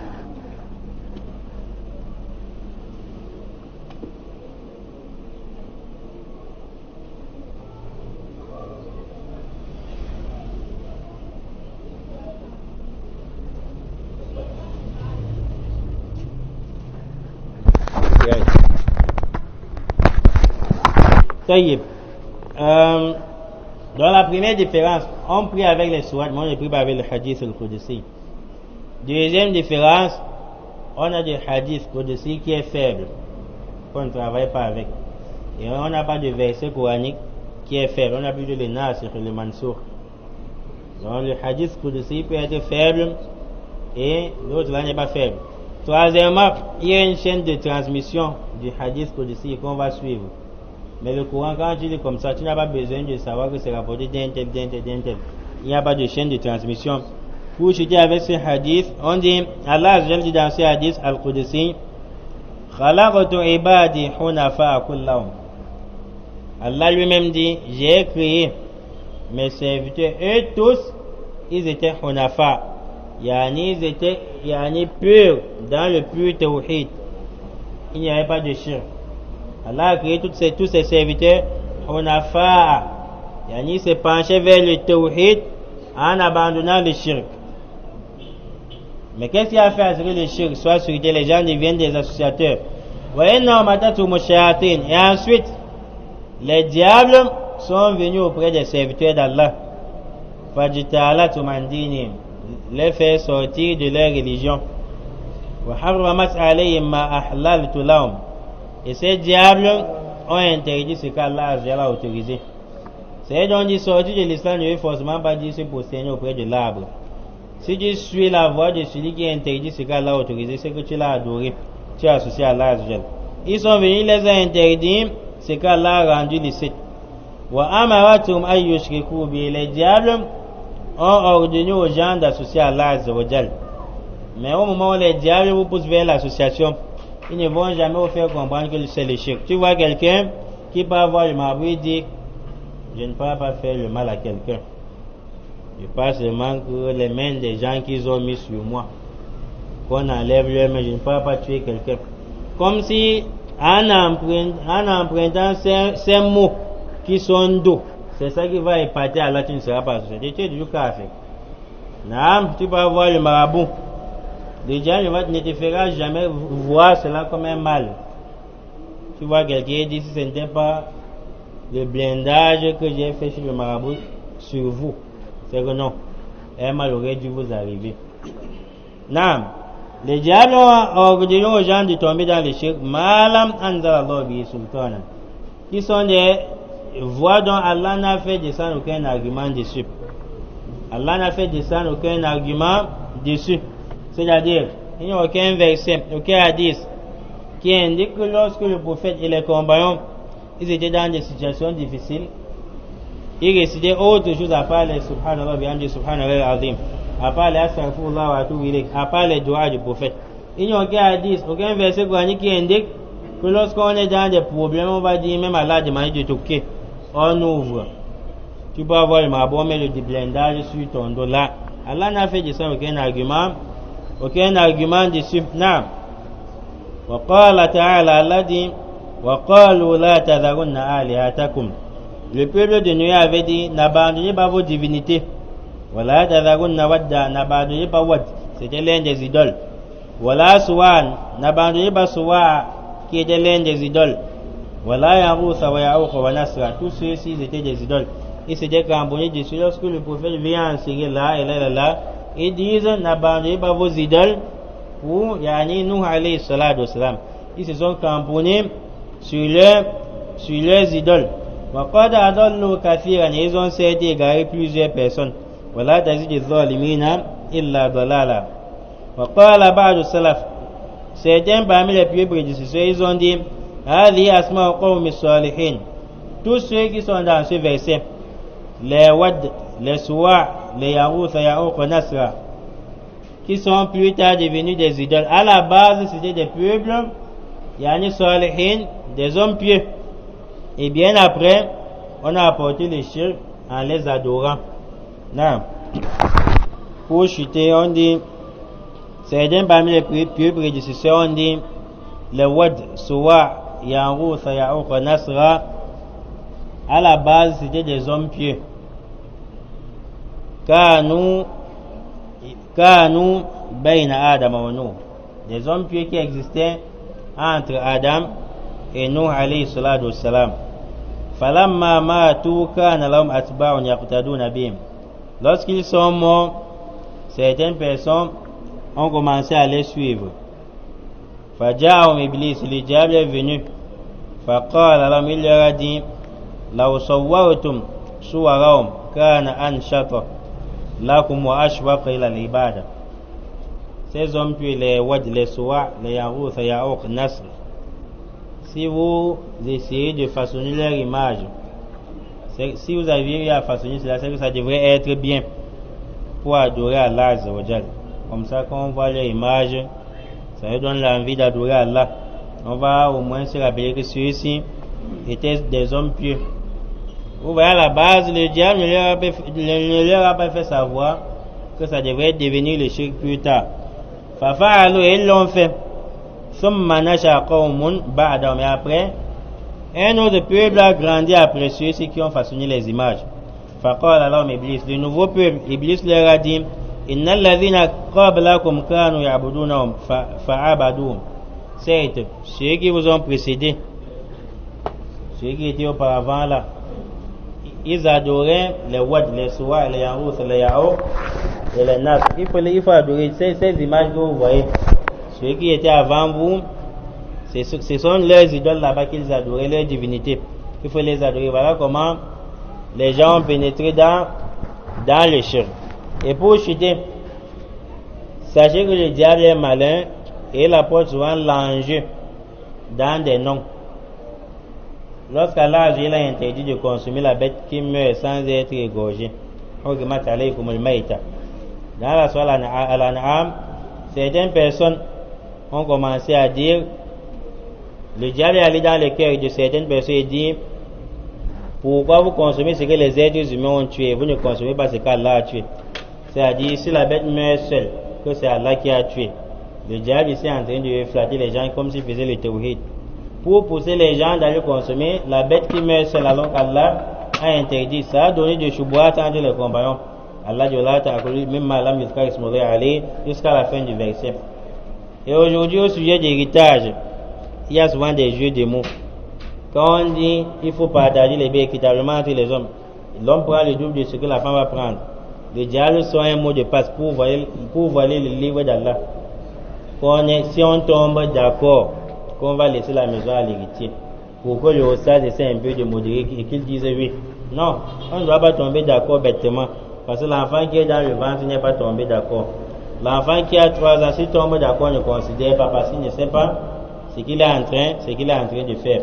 Dans la première différence, on prie avec les sourates, mais on ne prie pas avec le hadith al-Qudsi. Deuxième différence, on a des hadiths Qudsi qui est faible, qu'on ne travaille pas avec. Et on n'a pas de verset coranique qui est faible, on a plutôt le nasikh et le mansoukh. Donc le hadith Qudsi peut être faible et l'autre là n'est pas faible. Troisièmement, il y a une chaîne de transmission du hadith Qudsi qu'on va suivre. Mais le Coran, quand tu lis comme ça, tu n'as pas besoin de savoir que c'est rapporté d'un tel. Il n'y a pas de chaîne de transmission. Pour chuter avec ce hadith, on dit, Allah dit dans ce hadith al-Qudsi, Khalaqtu ibadi hunafa kullahum. Allah lui-même dit, j'ai créé mes serviteurs, eux tous, ils étaient hunafa. Ils étaient purs dans le pur tawhid. Il n'y avait pas de shirk. Allah a créé tous ses serviteurs hunafa. Ils se penchaient vers le tawhid en abandonnant le shirk. Mais qu'est-ce qui a fait à ce que le shirk soit sur les gens deviennent des associateurs? Et ensuite, les diables sont venus auprès des serviteurs d'Allah. Les faire sortir de leur religion. Et ces diables ont interdit ce qu'Allah a autorisé. C'est donc dit sortir de l'islam ne veut forcément pas dire se prosterner auprès de l'arbre. Si tu suis la voie de celui qui est interdit ce qu'Allah a autorisé, c'est que tu l'as adoré, tu as associé à Allah. Ils sont venus, les a interdits ce qu'Allah a rendu licite. Wa amaratum ay yushriku bi, les diables ont ordonné aux gens d'associer à Allah. Mais au moment où les diables vous poussent vers l'association, ils ne vont jamais vous faire comprendre que c'est le shirk. Tu vois quelqu'un qui peut avoir le marabout et dit je ne peux pas faire le mal à quelqu'un. Je pense seulement que les mains des gens qu'ils ont mis sur moi, qu'on enlève leurs mains, je ne peux pas tuer quelqu'un. Comme si en empruntant ces mots qui sont doux, c'est ça qui va épater Allah, tu ne seras pas associé. Tu es du café. Non, tu peux avoir le marabout. Le diable ne te fera jamais voir cela comme un mal. Tu vois quelqu'un dit si ce n'était pas le blindage que j'ai fait sur le marabout sur vous, c'est que non, un mal aurait dû vous arriver. Non, les diables ont ordonné aux gens de tomber dans le shirk, malam anzalallahu bi sultana, qui sont des voies dont Allah n'a fait descendre aucun argument dessus. Allah n'a fait descendre aucun argument dessus. C'est-à-dire, il n'y a aucun verset, aucun hadith qui indique que lorsque le prophète et les compagnons ils étaient dans des situations difficiles, ils récitaient autre chose à part les subhanallah bihamdi subhanallah azim, à part les astaghfirullah wa atubu ilayh, à part les doigts du prophète. Il n'y a aucun hadith, aucun verset coranique qui indique que lorsqu'on est dans des problèmes, on va dire même Allah demande de toquer, on ouvre. Tu peux avoir le marabout, mais le blindage sur ton dos là. Allah n'a fait de ça aucun argument dessus. Non. Wa qala ta'ala, Allah dit wa qalu la tadharunna alihatakum. Le peuple de Noé avait dit n'abandonnez pas vos divinités. Wala tadharunna wadda, n'abandonnez pas Wad, c'était l'un des idoles. Wala Suwan, n'abandonnez pas Suwa, qui était l'un des idoles. Wala Yarousa wa Yaouq wa Nasra, tous ceux-ci étaient des idoles. Ils s'étaient cramponnés dessus. Lorsque le prophète vient enseigner là, ils disent n'abandonnez pas vos idoles pour Yani Nuh alayhi salatu wassalam. Ils se sont cramponnés sur leurs idoles. وَقَدْ أَضَلُّوا كَثِيرًا, ils ont certes égaré plusieurs personnes. وَلَا تَزِدِ الظَّالِمِينَ إِلَّا ضَلَالًا. وَقَالَ بَعْضُ السَّلَفِ, certains parmi les pieux prédécesseurs, ils ont dit هَذِهِ أَسْمَاءُ قَوْمِ الصَّالِحِينَ. Tous ceux qui sont dans ce verset, les Wad, les Suwa, les Yarouth, Yaouq, Nasra, qui sont plus tard devenus des idoles. À la base, c'était des peuples, Yani Salihin, des hommes pieux. Et bien après, on a apporté les shirk en les adorant. Non. Pour chuter, on dit, certains parmi les pieux prédécesseurs, on dit, les Wad, Suwa, Yarouth, Yaouq, Nasra, à la base, c'était des hommes pieux. Kanu bayna Adam wa Nuh, des hommes pieux qui existaient entre Adam et Nuh alayhi salatu wassalam. Falamma matu kana lahum atba'un yaqtaduna bihim. Lorsqu'ils sont morts, certaines personnes ont commencé à les suivre. Faja'ahum iblis, le diable est venu. Faqala lahum, il leur a dit law sawwartum suwarahum kana anshata lakum wa ashwaqa ila al-ibada. Ces hommes puis les Wad, les Suwa, les Yarouth, les Yaouq, Nasr, si vous essayez de façonner leur image, si vous aviez eu à façonner cela, c'est que ça devrait être bien pour adorer Allah Azza wa Jal. Comme ça, quand on voit leur image, ça nous donne l'envie d'adorer Allah. On va au moins se rappeler que ceux-ci étaient des hommes pieux. Vous voyez, à la base, le diable ne leur a pas fait savoir que ça devrait devenir le shirk plus tard. Fafa'alu, ils l'ont fait. Summa nasha qawmun ba'da, mais après, un autre peuple a grandi après ceux-ci qui ont façonné les images. Faqala lahum Iblis, le nouveau peuple, Iblis leur a dit innal ladhina qablakum kanu ya'budunahum fa'abaduhum. Certes, ceux qui vous ont précédés, ceux qui étaient auparavant là, ils adoraient les Wad, les Suwa, les Yarouth, les Yaouq et les Nas. Il faut adorer ces images que vous voyez. Ceux qui étaient avant vous, ce sont leurs idoles là-bas qu'ils adoraient, leurs divinités. Il faut les adorer. Voilà comment les gens ont pénétré dans le shirk. Et pour chuter, Sachez que le diable est malin et il apporte souvent l'enjeu dans des noms. Lorsqu'Allah il a interdit de consommer la bête qui meurt sans être égorgée, dans la sourate Al-An'am, certaines personnes ont commencé à dire, le diable est allé dans le cœur de certaines personnes et dit, pourquoi vous consommez ce que les êtres humains ont tué, vous ne consommez pas ce qu'Allah a tué. C'est-à-dire, si la bête meurt seule, que c'est Allah qui a tué. Le diable ici est en train de flatter les gens comme s'il faisait le tawhid, pour pousser les gens d'aller consommer la bête qui meurt seule alors qu'Allah a interdit. Ça a donné de choubouat entre les compagnons. Allah jusqu'à la fin du verset. Et aujourd'hui, au sujet d'héritage, il y a souvent des jeux de mots. Quand on dit il faut partager les biens équitablement entre les hommes, l'homme prend le double de ce que la femme va prendre. Le diable soit un mot de passe pour voler le livre d'Allah. Si on tombe d'accord qu'on va laisser la maison à l'héritier, pour que le hostage essaie un peu de modérer et qu'il dise oui. Non, on ne doit pas tomber d'accord bêtement, parce que l'enfant qui est dans le ventre n'est pas tombé d'accord. L'enfant qui a 3 ans, s'il tombe d'accord, ne considère pas, parce qu'il ne sait pas ce qu'il est en train de faire.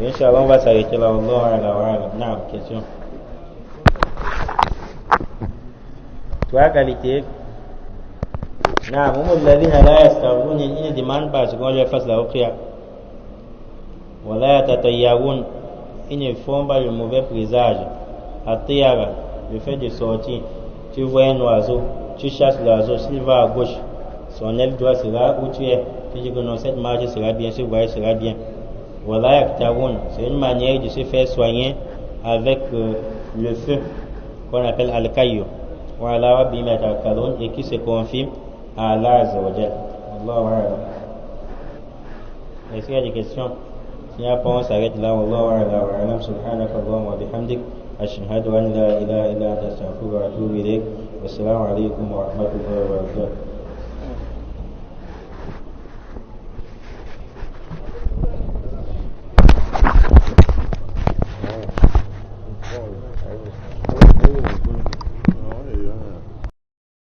Et Inch'Allah, on va s'arrêter là. Non, question. 3 qualités. Non, ils ne demandent pas ce qu'on leur fasse la prière. Ils ne font pas le mauvais présage. Le fait de sortir, tu vois un oiseau, tu chasses l'oiseau, s'il va à gauche, son aile droite sera où tu es. Tu dis que non, cette marche sera bien, ce voyage sera bien. C'est une manière de se faire soigner avec le feu qu'on appelle al-kayo. Et qui se confie à Allah Azza wa Jal. Est-ce qu'il y a des questions? S'il n'y a pas, on s'arrête là. Wallahu a'lam. Subhanaka Allahumma wa bihamdik. Ashhadu an la ilaha illa anta astaghfiruka wa atubu ilayk. Wassalamu alaykum wa rahmatullahi wa barakatuh.